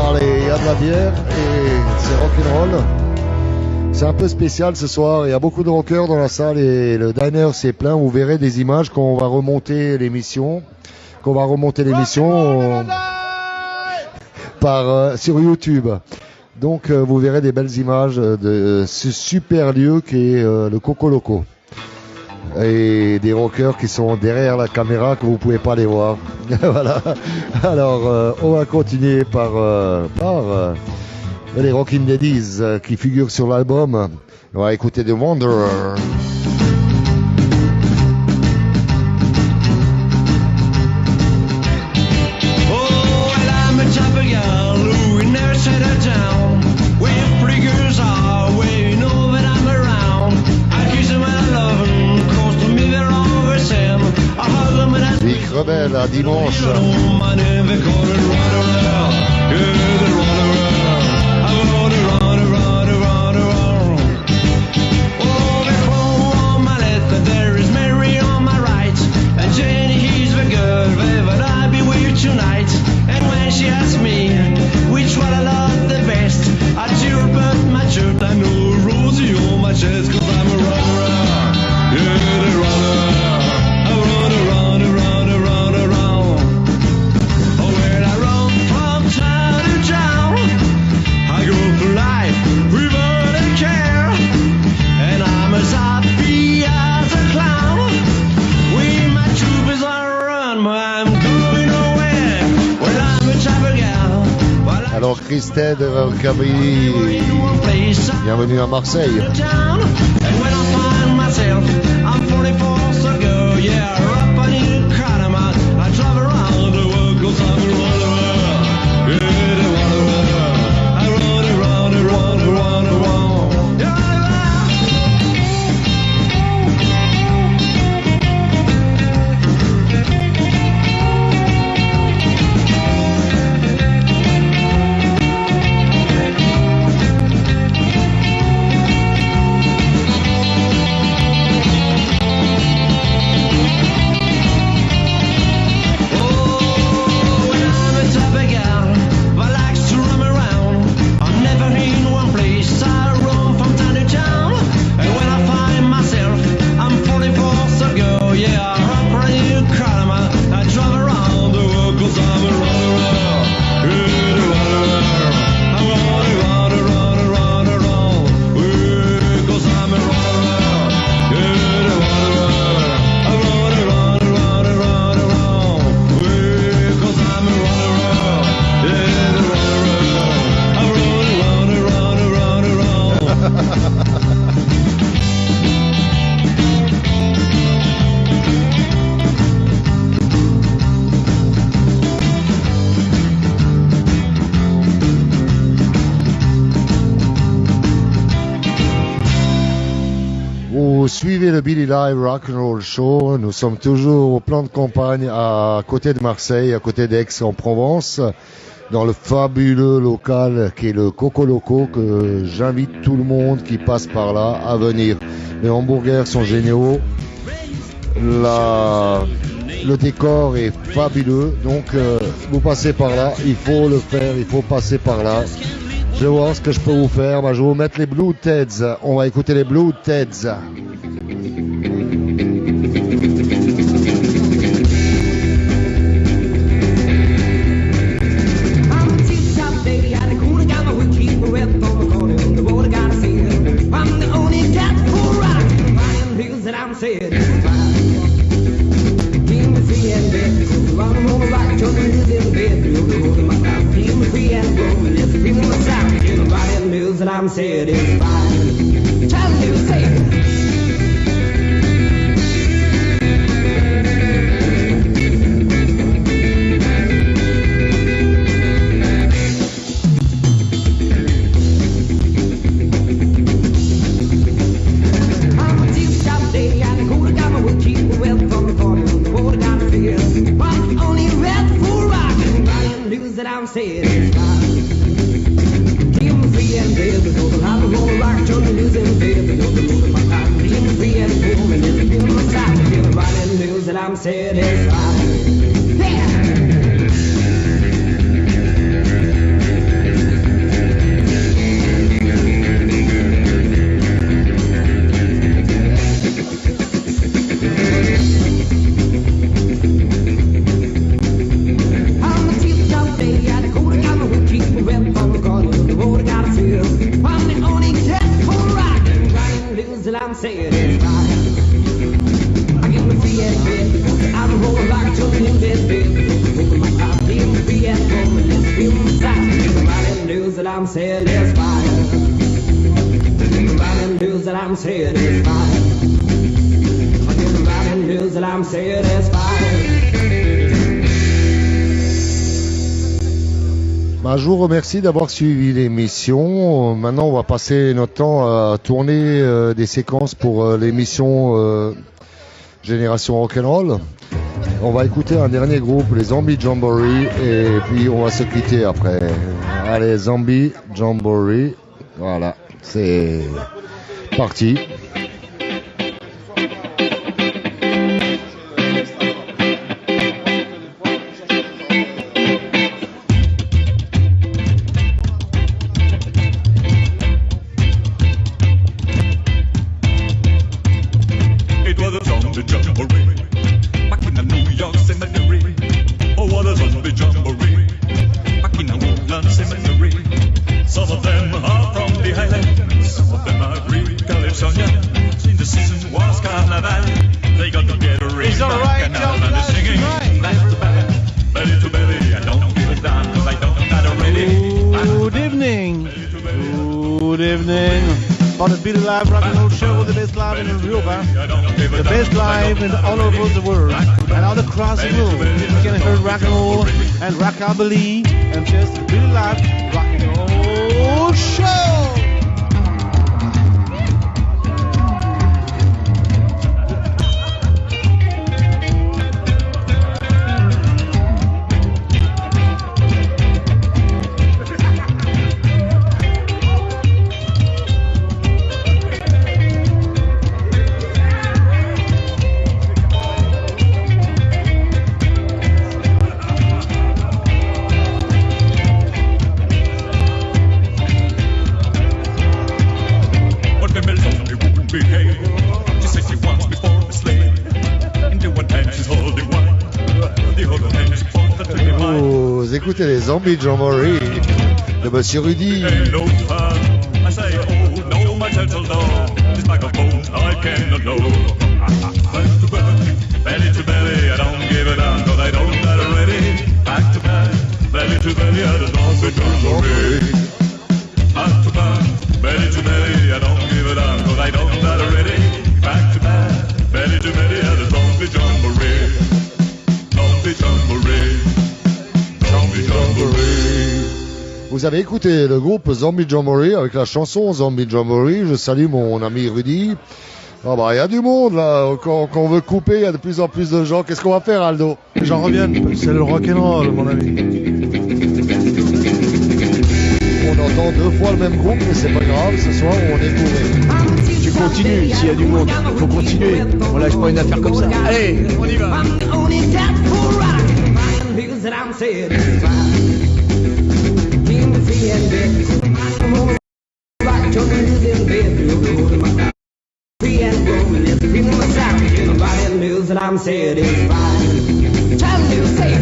Allez, il y a de la bière et c'est rock'n'roll. C'est un peu spécial ce soir, il y a beaucoup de rockers dans la salle et le diner c'est plein. Vous verrez des images quand on va remonter l'émission. Sur YouTube. Donc vous verrez des belles images de ce super lieu qui est le Coco Loco. Et des rockers qui sont derrière la caméra que vous pouvez pas les voir. Voilà. Alors on va continuer par les Rockin' Daddies qui figurent sur l'album. On va écouter The Wanderer. Vic Rebelle à dimanche. Tonight, and when she asked me which one I love the best, I cheer up my shirt, I know Rosie on my chest, 'cause I'm a runner, yeah, the runner, I run around. Oh, when I run from town to town, I go through life without a care, and I'm as happy as a clown. With my troopers on run, I'm going nowhere. Alors Christelle Cabri, bienvenue à Marseille. Vous suivez le Billy Live Rock'n'Roll Show. Nous sommes toujours au plan de campagne à côté de Marseille, à côté d'Aix-en-Provence, dans le fabuleux local qui est le Coco Loco, que j'invite tout le monde qui passe par là à venir. Les hamburgers sont géniaux. Le décor est fabuleux. Donc vous passez par là, il faut le faire, il faut passer par là. Je vais voir ce que je peux vous faire. Je vais vous mettre les Blue Teds. On va écouter les Blue Teds. And I'm saying it's fine. Tell me to say it. I'm a deep shop day and the cooler got my wood keep well from the corner. The water got a figure. I'm only red for rock. And news that I'm saying it's fine. And baby, so the lava roll rock, turn the news and baby, you're the moon of my time. Being free and boom, and it's been on the side, everybody. that I'm satisfied. I'm satisfied. I give me free and bed. I'm rolling back to the new bed. I feel free and home and let's feel inside. Everybody knows that I'm satisfied. Everybody knows that I'm satisfied. Everybody knows that I'm satisfied. Je vous remercie d'avoir suivi l'émission. Maintenant, on va passer notre temps à tourner des séquences pour l'émission Génération Rock'n'Roll. On va écouter un dernier groupe, les Zombie Jamboree, et puis on va se quitter après. Allez, Zombie Jamboree. Voilà, c'est parti. Billy Live Rock and Roll Show, the best live in Europa, the best live in all over the world, and all across the world. You can hear rock and roll and rockabilly, and just Billy Live Rock and Roll Show. Écoutez les Zombie Jamboree de Monsieur Rudy. Vous avez écouté le groupe Zombie Jamboree avec la chanson Zombie Jamboree. Je salue mon ami Rudy. Ah bah il y a du monde là. Quand on veut couper, il y a de plus en plus de gens. Qu'est-ce qu'on va faire, Aldo? J'en reviens, c'est le rock'n'roll, mon ami. On entend deux fois le même groupe, mais c'est pas grave. Ce soir, on est bourré. Tu continues, s'il y a du monde, il faut continuer. On lâche pas une affaire comme ça. Allez, on y va. That I'm satisfied. Trying to say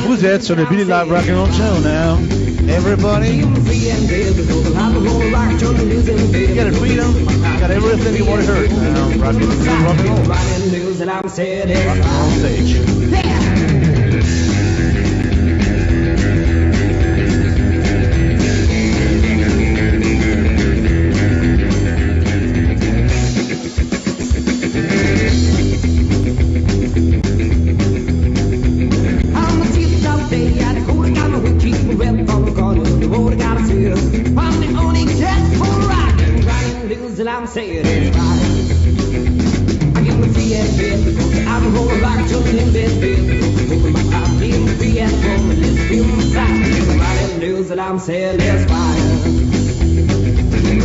Vous êtes sur le Billy Live Rock and Roll Show now. Everybody, get a freedom, got everything you want to hear. Rock and roll. Rock and roll stage. I'm a only except for rock and blues, and I'm saying it's fine. I give me free and fair, I'm rolling rock till in bed, moving my pop, give me free and full, let's feel inside. Riding blues, and I'm saying it's fine.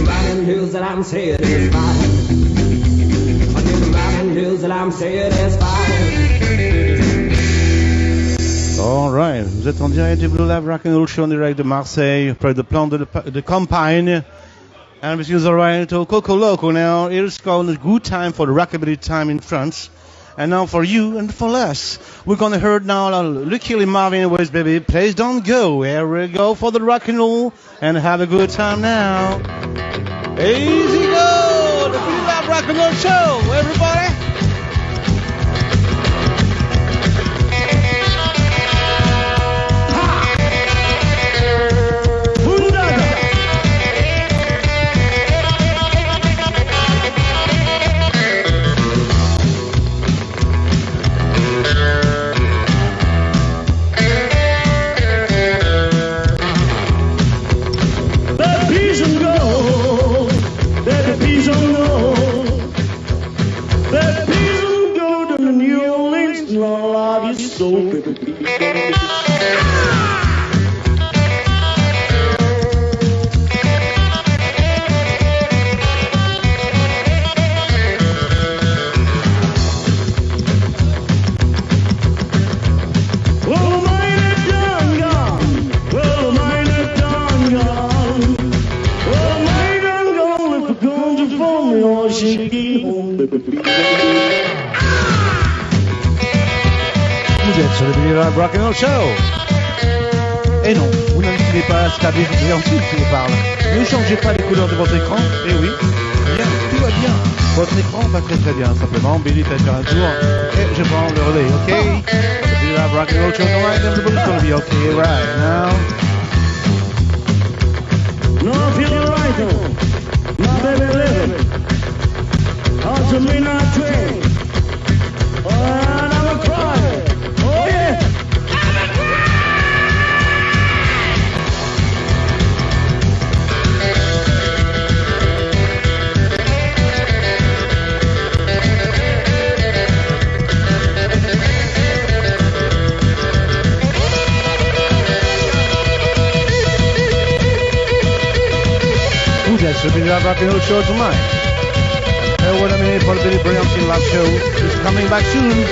Riding blues, and I'm saying it's fine. Riding blues, and I'm saying it's fine. Alright, vous êtes en direct du Blue Lab Rock'n'Roll Show en direct de Marseille, près de plan de campagne. And this is alright to Coco Loco now. It's called a good time for the rockabilly time in France. And now for you and for us, we're gonna hear now Lucky Lee Marvin West, baby. Please don't go. Here we go for the rock and roll and have a good time now. Easy go, the Blue Lab Rock'n'Roll Show, everybody. Vous êtes sur le Blue Lab Rock'n'Roll Show. Et non, vous n'allumez pas Stabile Brillantine qui vous parle. Ne changez pas les couleurs de votre écran. Et oui, bien, tout va bien. Votre écran va très très bien. Simplement, Billy fait faire un tour et je prends le relais, ok? The Blue Lab Rock'n'Roll Show tonight, everybody's gonna be okay right now. No, I'm feeling right though. My baby living. On to midnight train. And I'm a crying. Oh yeah. Vous êtes sur le Blue Lab Rock'n'Roll Show tonight. What a minute for the Billy Brillantine live show is coming back soon.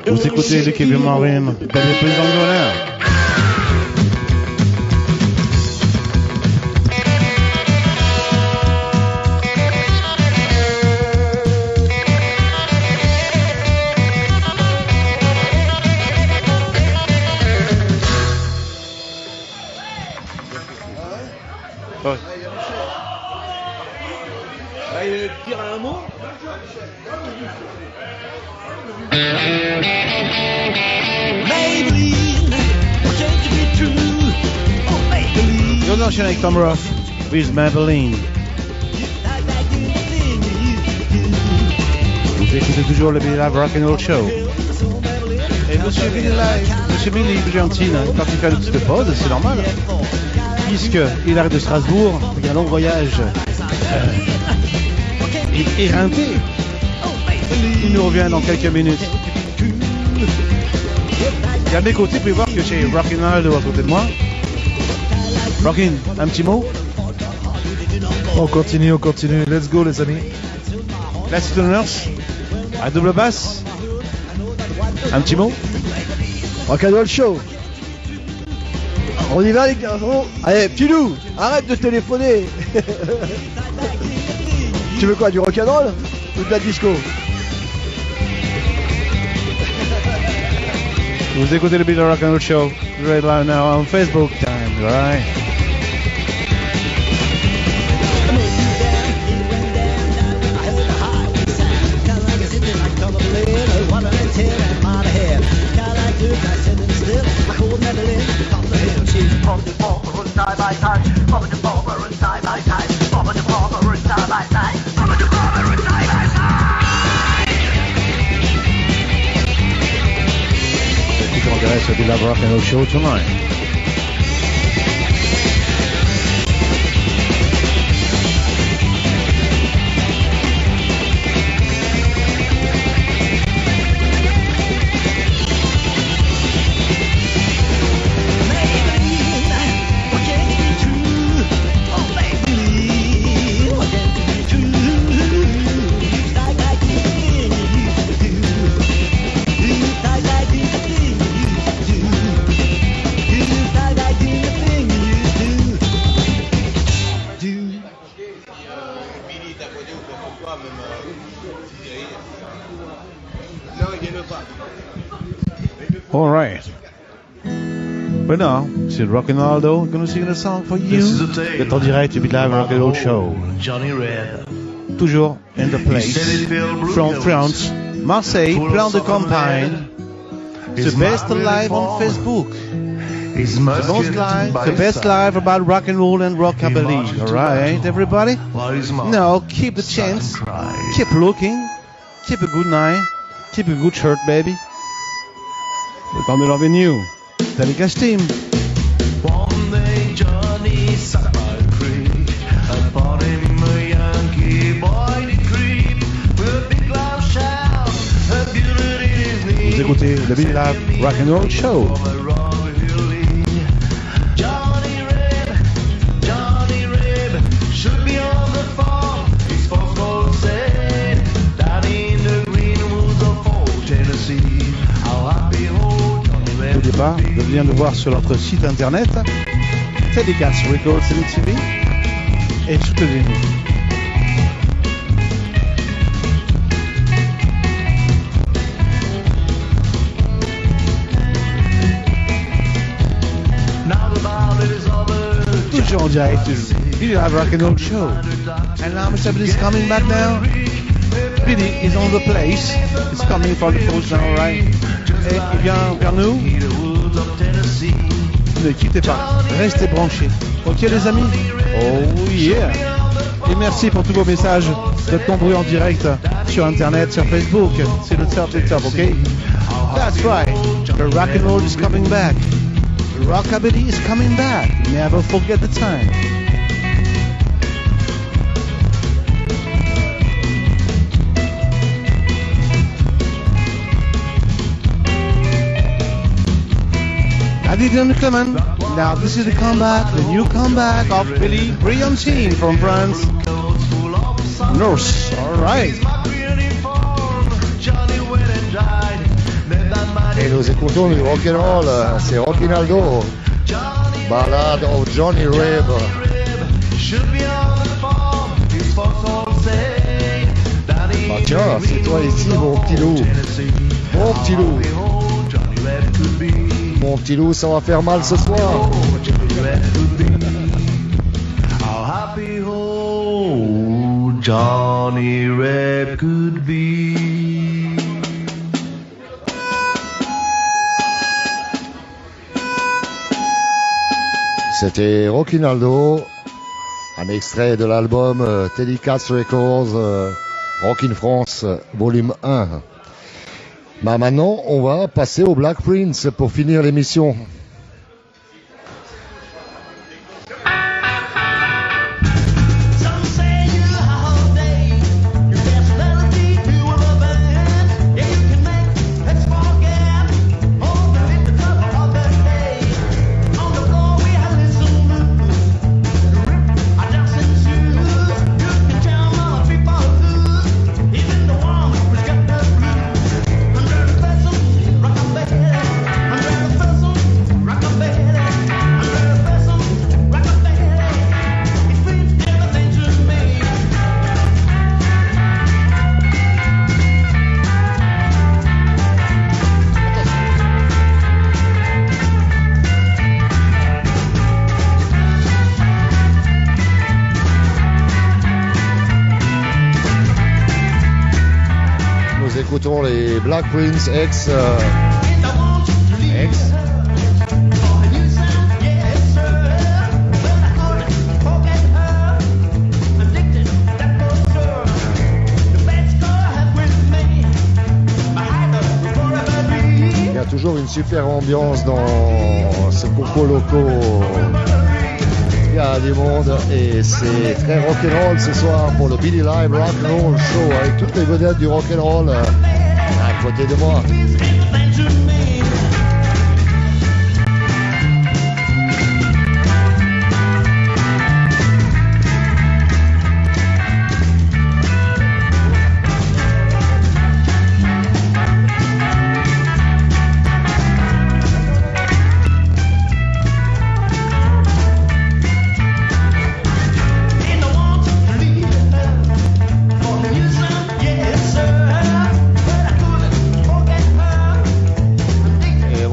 Vous écoutez Lucky Lee Marvin, Billy Brillantine. Dire un mot. You're not avec Tom Roth with Maybelline. Vous écoutez toujours le Billy Lab Rock'n'Roll Show. Et Monsieur Billy Brillantine, une partie de petite pause, c'est normal. Puisqu'il arrive de Strasbourg, il y a un long voyage éreinté. Il nous revient dans quelques minutes. Et à mes côtés, vous pouvez voir que j'ai Rockin' Aldo à côté de moi. Rockin', un petit mot? On continue. Let's go, les amis. La Citroners, à double basse. Un petit mot? Rock'n'Roll Show. On y va les garçons. Allez, petit loup, arrête de téléphoner. Tu veux quoi, du rock'n'roll ou de la disco? Vous écoutez le Beat of Rock'n'Roll Show right now on Facebook time, right? Toujours en direct sur Beat of Rock'n'Roll Show tonight. All right. But now, c'est Rockin' Aldo gonna sing a song for you. Vous êtes en direct du Beat Live Rock'n'Roll Show. Johnny Red. Toujours in the place. From France, Marseille, plein de campagne. The best live on Facebook. The best live about rock and roll and rockabilly. All right, everybody? Now, keep the chance. Keep looking. Keep a good night. Keep a good shirt, baby. We're gonna love you. Telecast team. One day Johnny sat by a creek. I bought him a Yankee boy to creep with a big loud shout, a beauty in his knee. Vous écoutez le Beat Live Rock'n'Roll Show. Johnny Reb should be on the farm. His folks all said, down in the green woods of old Tennessee. How happy old Johnny Reb. Au départ, de venir nous voir sur notre site internet, Telecast Records TV, et soutenez-nous. Toujours en direct du Beat Live Rock'n'Roll Show. And now Mr. Billy is coming back now. Billy is on the place. It's coming for the post now, right? Et il vient vers nous. Ne quittez pas, restez branchés. Ok les amis? Oh yeah! Et merci pour tous vos messages. Vous êtes nombreux en direct sur internet, sur Facebook. C'est le top des top, ok? That's right. The rock'n'roll is coming back. The rockabilly is coming back. Never forget the time. Ladies and gentlemen, now this is the comeback, the new comeback of Billy Briantine from France. Nurse, alright. Et nous écoutons du rock'n'roll, c'est Rockin' Aldo, Ballade of Johnny Reb. Bah tiens, c'est toi ici, mon petit loup. Mon petit loup. Mon petit loup, ça va faire mal ce soir. How happy old Johnny Reb could be. C'était Rockin' Aldo, un extrait de l'album Telecast Records, Rockin' France, volume 1. Bah maintenant, on va passer au Black Prince pour finir l'émission. Some say you're a holiday, the best melody you will ever nous écoutons les Black Prince ex. Il y a toujours une super ambiance dans ce Coco Loco. Il y a du monde et c'est très rock'n'roll ce soir pour le Billy Live Rock'n'Roll Show avec toutes les vedettes du rock'n'roll à côté de moi.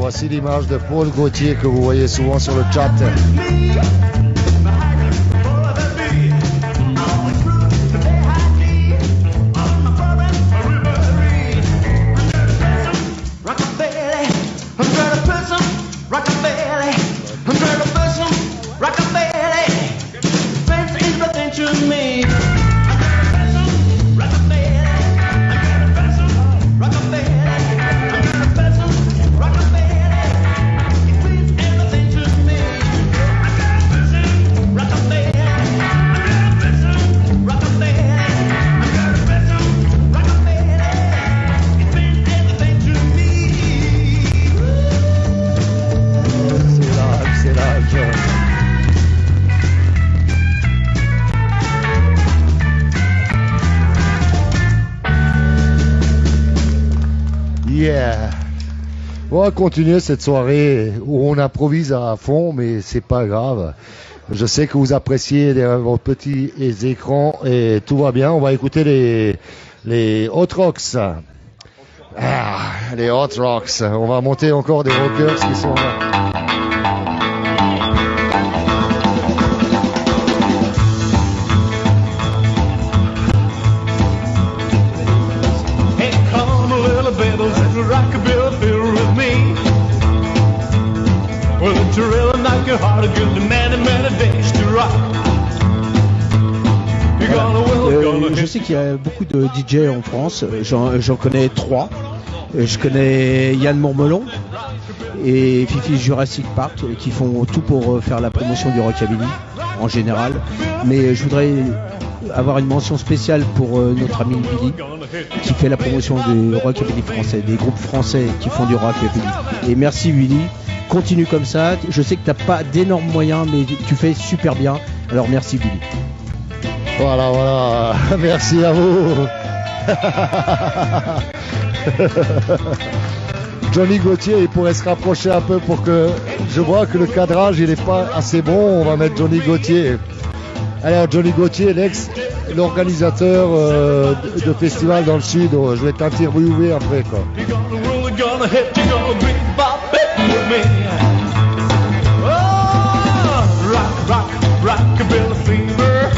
Voici l'image de Paul Gauthier que vous voyez souvent sur le chat. On va continuer cette soirée où on improvise à fond, mais c'est pas grave. Je sais que vous appréciez vos petits écrans et tout va bien. On va écouter les Hot Rocks. Les Hot Rocks. On va monter encore des rockers qui sont là. Hey, come a little bit of rockabilly feel with me. Well, it's really knock your heart a good many, many days to rock. You're gonna will, Je sais qu'il y a beaucoup de DJ en France. J'en connais 3. Je connais Yann Mourmelon et Fifi Jurassic Park qui font tout pour faire la promotion du rockabilly en général. Mais je voudrais avoir une mention spéciale pour notre ami Billy qui fait la promotion du rockabilly français, des groupes français qui font du rockabilly. Et merci Billy, continue comme ça. Je sais que t'as pas d'énormes moyens mais tu fais super bien. Alors merci Billy. Voilà, merci à vous. Johnny Gauthier, il pourrait se rapprocher un peu pour que je vois que le cadrage il est pas assez bon. On va mettre Johnny Gauthier. Alors Johnny Gauthier, l'organisateur de festival dans le sud. Je vais t'interviewer après quoi. Rockabilly fever.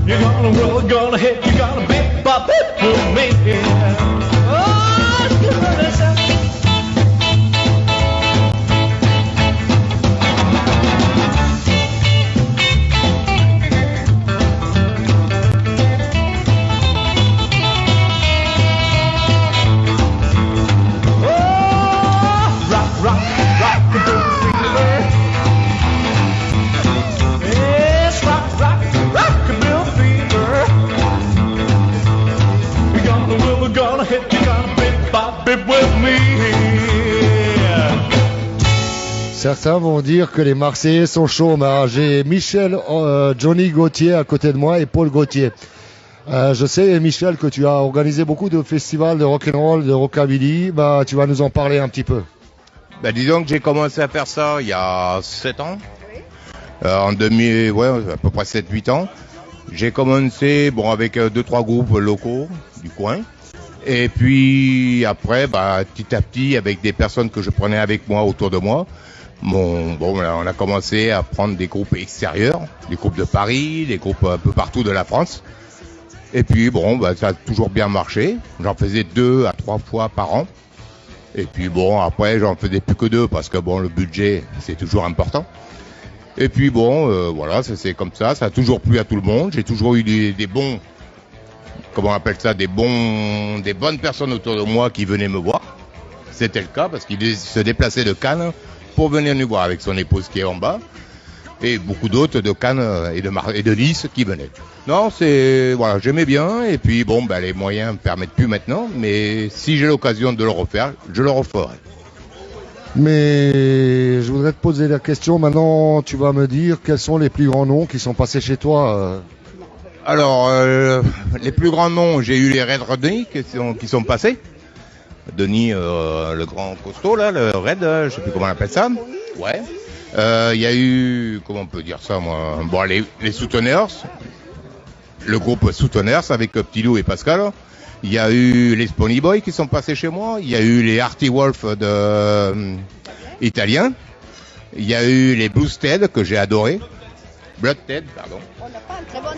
You're gonna will, gonna hit, you're gonna big bop it with me. Oh, goodness. Oh, rockabilly fever. Yes, rockabilly fever. We're gonna hit, you're gonna big bop it with me. Certains vont dire que les Marseillais sont chauds, mais j'ai Michel, Johnny Gauthier à côté de moi et Paul Gauthier. Je sais, Michel, que tu as organisé beaucoup de festivals de rock'n'roll, de rockabilly. Bah, tu vas nous en parler un petit peu. Bah, disons que j'ai commencé à faire ça il y a 7 ans. En 2000, ouais, à peu près 7-8 ans. J'ai commencé, bon, avec 2-3 groupes locaux du coin. Et puis après, bah, petit à petit, avec des personnes que je prenais avec moi autour de moi, Voilà, on a commencé à prendre des groupes extérieurs, des groupes de Paris, des groupes un peu partout de la France. Et puis ça a toujours bien marché. J'en faisais 2 à 3 fois par an. Et puis après j'en faisais plus que 2 parce que le budget c'est toujours important. Et puis voilà, c'est comme ça a toujours plu à tout le monde. J'ai toujours eu des bons, comment on appelle ça, des bonnes personnes autour de moi qui venaient me voir. C'était le cas parce qu'il se déplaçait de Cannes pour venir nous voir avec son épouse qui est en bas. Et beaucoup d'autres de Cannes et de Nice qui venaient. Non, j'aimais bien, et puis les moyens me permettent plus maintenant, mais si j'ai l'occasion de le refaire, je le referai. Mais je voudrais te poser la question, maintenant tu vas me dire quels sont les plus grands noms qui sont passés chez toi. Alors, les plus grands noms, j'ai eu les Red Rodney qui sont passés. Denis, le grand costaud là, le Red, je sais plus comment on appelle ça. Ouais. Il y a eu, comment on peut dire ça moi, les Souteners, le groupe Souteners avec Petit Lou et Pascal. Il y a eu les Spony Boys qui sont passés chez moi. Il y a eu les Artie Wolf italiens. Il y a eu les Blues Ted que j'ai adoré. Blood Ted, pardon.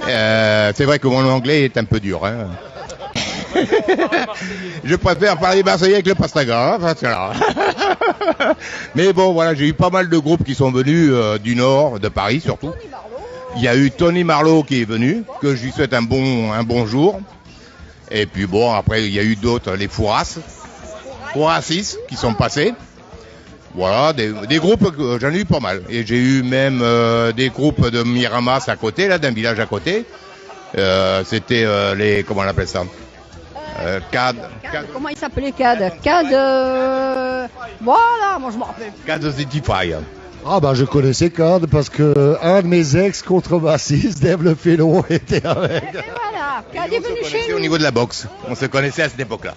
C'est vrai que mon anglais est un peu dur. Hein. Je préfère parler marseillais avec le pastaga. Mais voilà, j'ai eu pas mal de groupes qui sont venus du Nord, de Paris surtout. Il y a eu Tony Marlowe qui est venu, que je lui souhaite un bon jour. Et puis après il y a eu d'autres, les Fourassis qui sont passés. Voilà, des groupes, j'en ai eu pas mal. Et j'ai eu même des groupes de Miramas à côté, là, d'un village à côté. C'était comment on appelle ça, CAD. Comment il s'appelait CAD Voilà, moi je m'en rappelle. CAD Zitify. Ah je connaissais CAD parce que un de mes ex-contrebassistes, Dave Le Félon, était avec. Et voilà, CAD est venu chez nous. Au niveau de la boxe, on se connaissait à cette époque-là.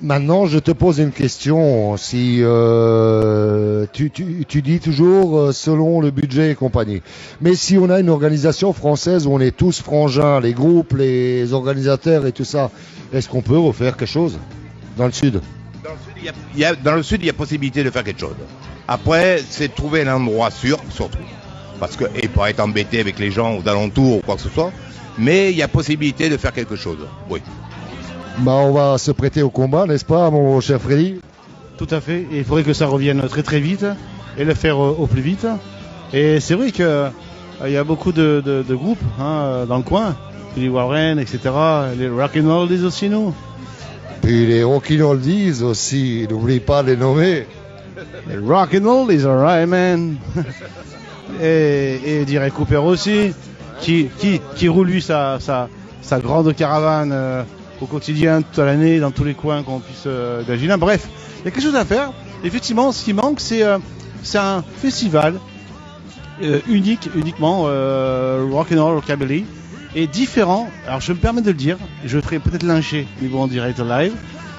Maintenant, je te pose une question. Si tu dis toujours selon le budget et compagnie. Mais si on a une organisation française où on est tous frangins, les groupes, les organisateurs et tout ça, est-ce qu'on peut refaire quelque chose dans le Sud? Dans le Sud, il y a possibilité de faire quelque chose. Après, c'est de trouver un endroit sûr, surtout. Parce que, et pas être embêté avec les gens aux alentours ou quoi que ce soit. Mais il y a possibilité de faire quelque chose. Oui. On va se prêter au combat, n'est-ce pas, mon cher Freddy? Tout à fait. Et il faudrait que ça revienne très très vite et le faire au plus vite. Et c'est vrai que il y a beaucoup de groupes dans le coin, les Warren, etc. Les Rock'n'Roll Oldies aussi, nous. Puis les Rock'n'Roll Oldies aussi, n'oublie pas de les nommer. Les Rock'n'Roll Oldies, alright man. et Derek Cooper aussi, qui roule lui sa grande caravane au quotidien, toute l'année, dans tous les coins qu'on puisse imaginer. Bref, il y a quelque chose à faire. Effectivement, ce qui manque, c'est un festival uniquement rock'n'roll, rockabilly, et différent. Alors, je me permets de le dire, je ferai peut-être lyncher niveau en direct live,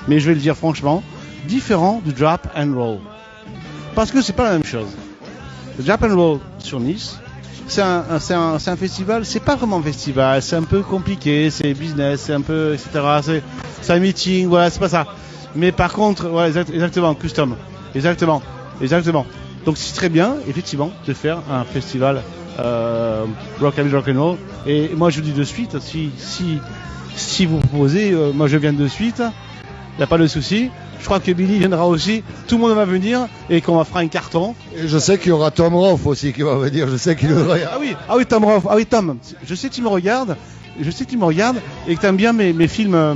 mais je vais le dire franchement, différent du drop and roll. Parce que c'est pas la même chose. Le drop and roll sur Nice, c'est un festival, c'est pas vraiment un festival, c'est un peu compliqué, c'est business, c'est un peu, etc. C'est un meeting, voilà, c'est pas ça. Mais par contre, voilà, exactement, custom. Exactement. Donc c'est très bien, effectivement, de faire un festival rockabilly, rock'n'roll. Et moi je vous dis de suite, si vous proposez, moi je viens de suite, il n'y a pas de souci. Je crois que Billy viendra aussi, tout le monde va venir et qu'on va faire un carton. Et je sais qu'il y aura Tom Roth aussi qui va venir, je sais qu'il va. Ah oui, Tom Roth, Tom, je sais que tu me regardes, et que tu aimes bien mes films.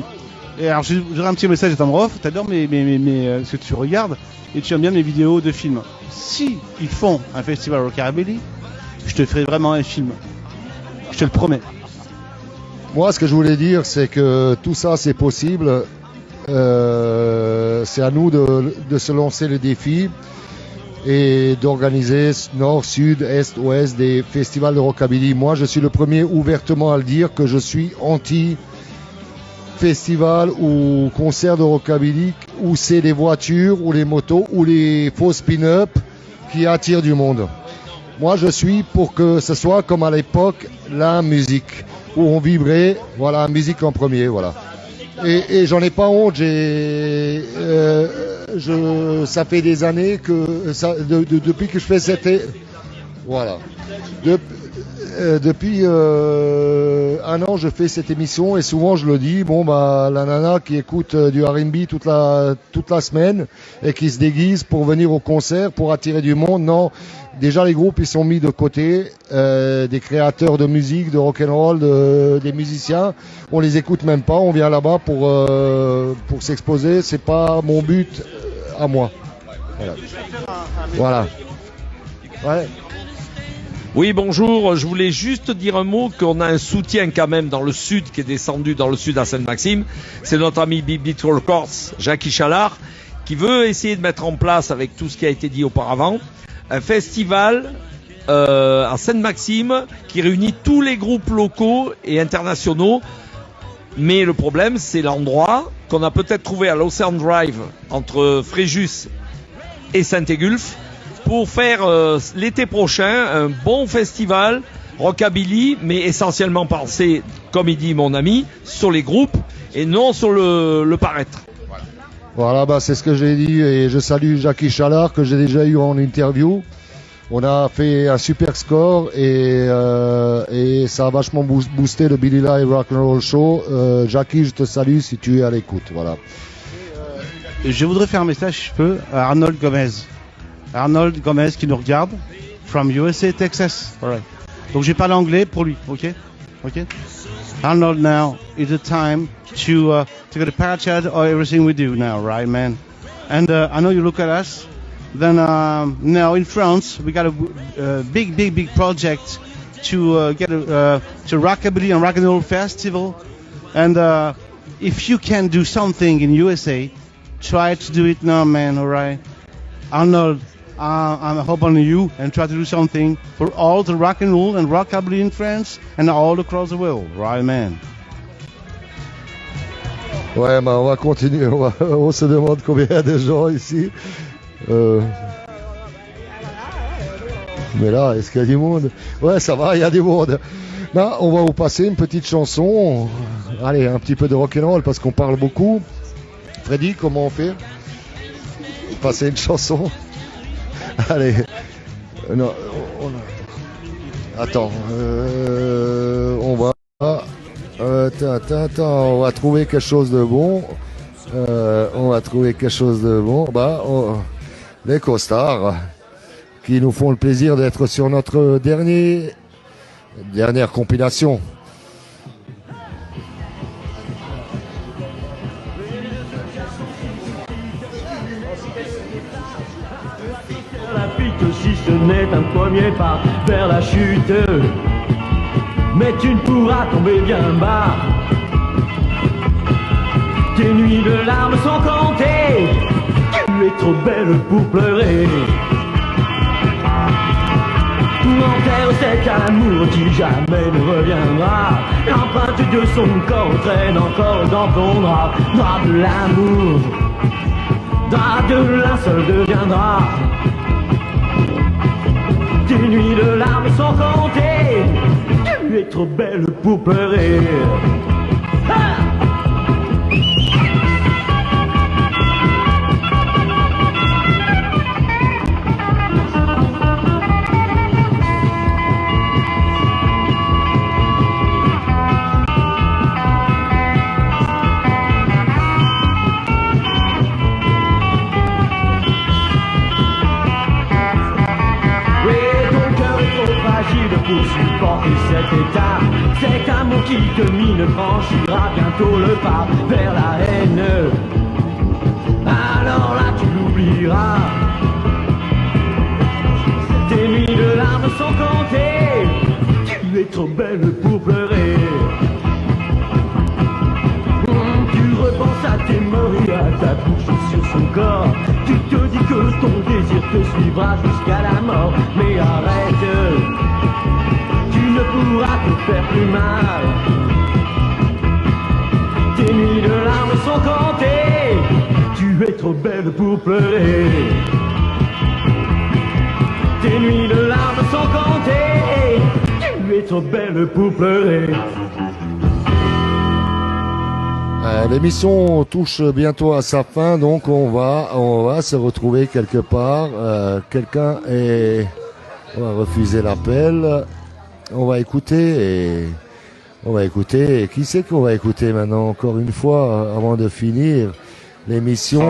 Et alors j'aurai un petit message à Tom Roth, tu adores ce que tu regardes et tu aimes bien mes vidéos de films. Si ils font un festival rockabilly, je te ferai vraiment un film. Je te le promets. Moi, ce que je voulais dire, c'est que tout ça, c'est possible. C'est à nous de se lancer le défi et d'organiser nord, sud, est, ouest des festivals de rockabilly. Moi, je suis le premier ouvertement à le dire que je suis anti-festival ou concert de rockabilly où c'est les voitures ou les motos ou les faux spin-up qui attirent du monde. Moi, je suis pour que ce soit comme à l'époque la musique où on vibrait, voilà, musique en premier, voilà. Et j'en ai pas honte, ça fait des années que depuis que je fais cette voilà. Depuis un an, je fais cette émission et souvent je le dis, la nana qui écoute du R&B toute la semaine et qui se déguise pour venir au concert, pour attirer du monde, non. Déjà les groupes ils sont mis de côté, des créateurs de musique, de rock'n'roll, des musiciens, on les écoute même pas, on vient là-bas pour s'exposer, c'est pas mon but à moi. Voilà. Ouais. Oui, bonjour. Je voulais juste dire un mot qu'on a un soutien quand même dans le sud, qui est descendu dans le sud à Sainte-Maxime. C'est notre ami Beat Records, Jackie Chalard, qui veut essayer de mettre en place, avec tout ce qui a été dit auparavant, un festival à Sainte-Maxime qui réunit tous les groupes locaux et internationaux. Mais le problème, c'est l'endroit qu'on a peut-être trouvé à l'Ocean Drive entre Fréjus et Saint-Égulphe, pour faire l'été prochain un bon festival rockabilly, mais essentiellement pensé, comme il dit mon ami, sur les groupes et non sur le paraître. Voilà, c'est ce que j'ai dit et je salue Jackie Chalard que j'ai déjà eu en interview. On a fait un super score et ça a vachement boosté le Billy Live Rock'n'Roll Show. Jackie, je te salue si tu es à l'écoute. Voilà. Je voudrais faire un message, si je peux, à Arnold Gomez. Arnold Gomez qui nous regarde, from USA, Texas. All right. Donc j'ai parlé anglais pour lui, ok? Arnold, now is the time to get a patch out of everything we do now, right, man? And I know you look at us. Then now in France we got a big project to get to Rockabilly and Rock and Roll Festival. And if you can do something in USA, try to do it now, man. All right, Arnold. I'm hoping on you and try to do something for all the rock and roll and rockabilly in France and all across the world, right, man? Ouais, on va continuer. On se demande combien il y a de gens ici. Mais là, est-ce qu'il y a du monde? Ouais, ça va, il y a du monde. Là, on va vous passer une petite chanson. Allez, un petit peu de rock'n'roll parce qu'on parle beaucoup. Freddy, comment on fait? Passer une chanson. Allez, non, attends, on va, on va trouver quelque chose de bon, les costards qui nous font le plaisir d'être sur notre dernière compilation. Si ce n'est un premier pas vers la chute, mais tu ne pourras tomber bien bas. Tes nuits de larmes sont comptées, tu es trop belle pour pleurer. Enterre cet amour qui jamais ne reviendra. L'empreinte de son corps traîne encore dans ton drap. Drap de l'amour, drap de linceul deviendra. Tes nuits de larmes sont comptées, tu es trop belle pour pleurer. Ah! Pour supporter cet état, cet amour qui te mine franchira bientôt le pas vers la haine. Alors là tu l'oublieras. Tes nuits de larmes sont comptées, tu es trop belle pour pleurer. Tu repenses à tes mains et à ta bouche sur son corps. Tu te dis que ton désir te suivra jusqu'à la mort. Mais arrête, tu ne pourras te faire plus mal. Tes nuits de larmes sont comptées, tu es trop belle pour pleurer. Tes nuits de larmes sont comptées, tu es trop belle pour pleurer. L'émission touche bientôt à sa fin, donc on va se retrouver quelque part. On va refuser l'appel. On va écouter. Et qui c'est qu'on va écouter maintenant encore une fois avant de finir l'émission?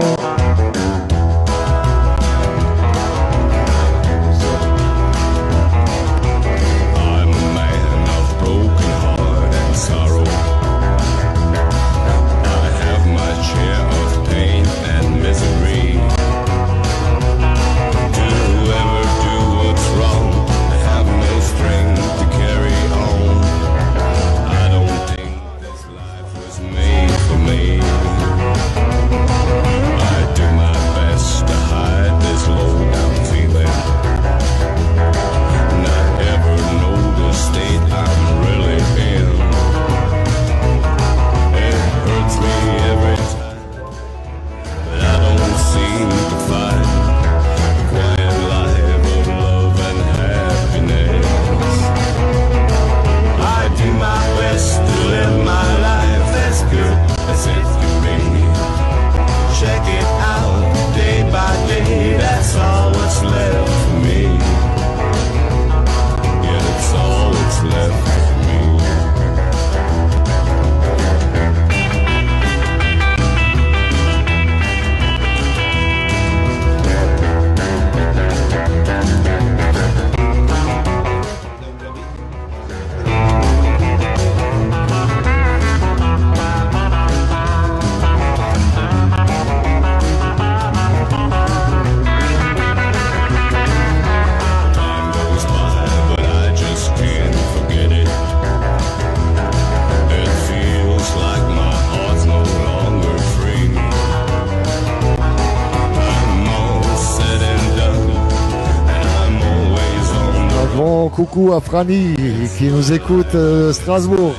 Coucou à Franny qui nous écoute Strasbourg.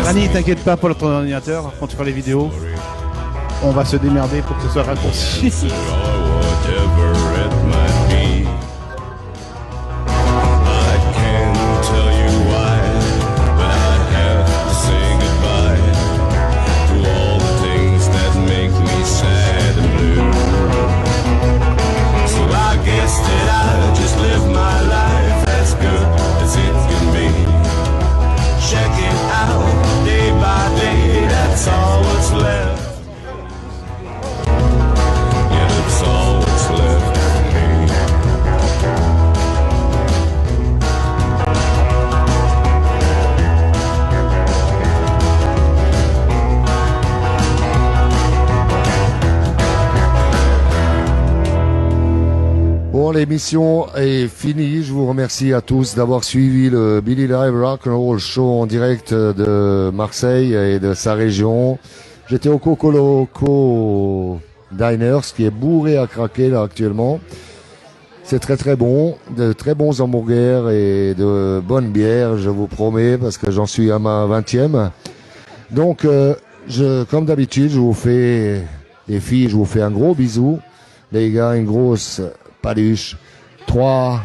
Franny, t'inquiète pas pour ton ordinateur, quand tu feras les vidéos, on va se démerder pour que ce soit raccourci. L'émission est finie. Je vous remercie à tous d'avoir suivi le Billy Live Rock and Roll Show en direct de Marseille et de sa région. J'étais au Coco Loco Diners, qui est bourré à craquer là actuellement. C'est très très bon, de très bons hamburgers et de bonnes bières, je vous promets, parce que j'en suis à ma 20e. Donc, comme d'habitude, je vous fais, les filles, je vous fais un gros bisou. Les gars, une grosse paluche. 3,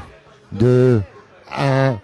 2, 1.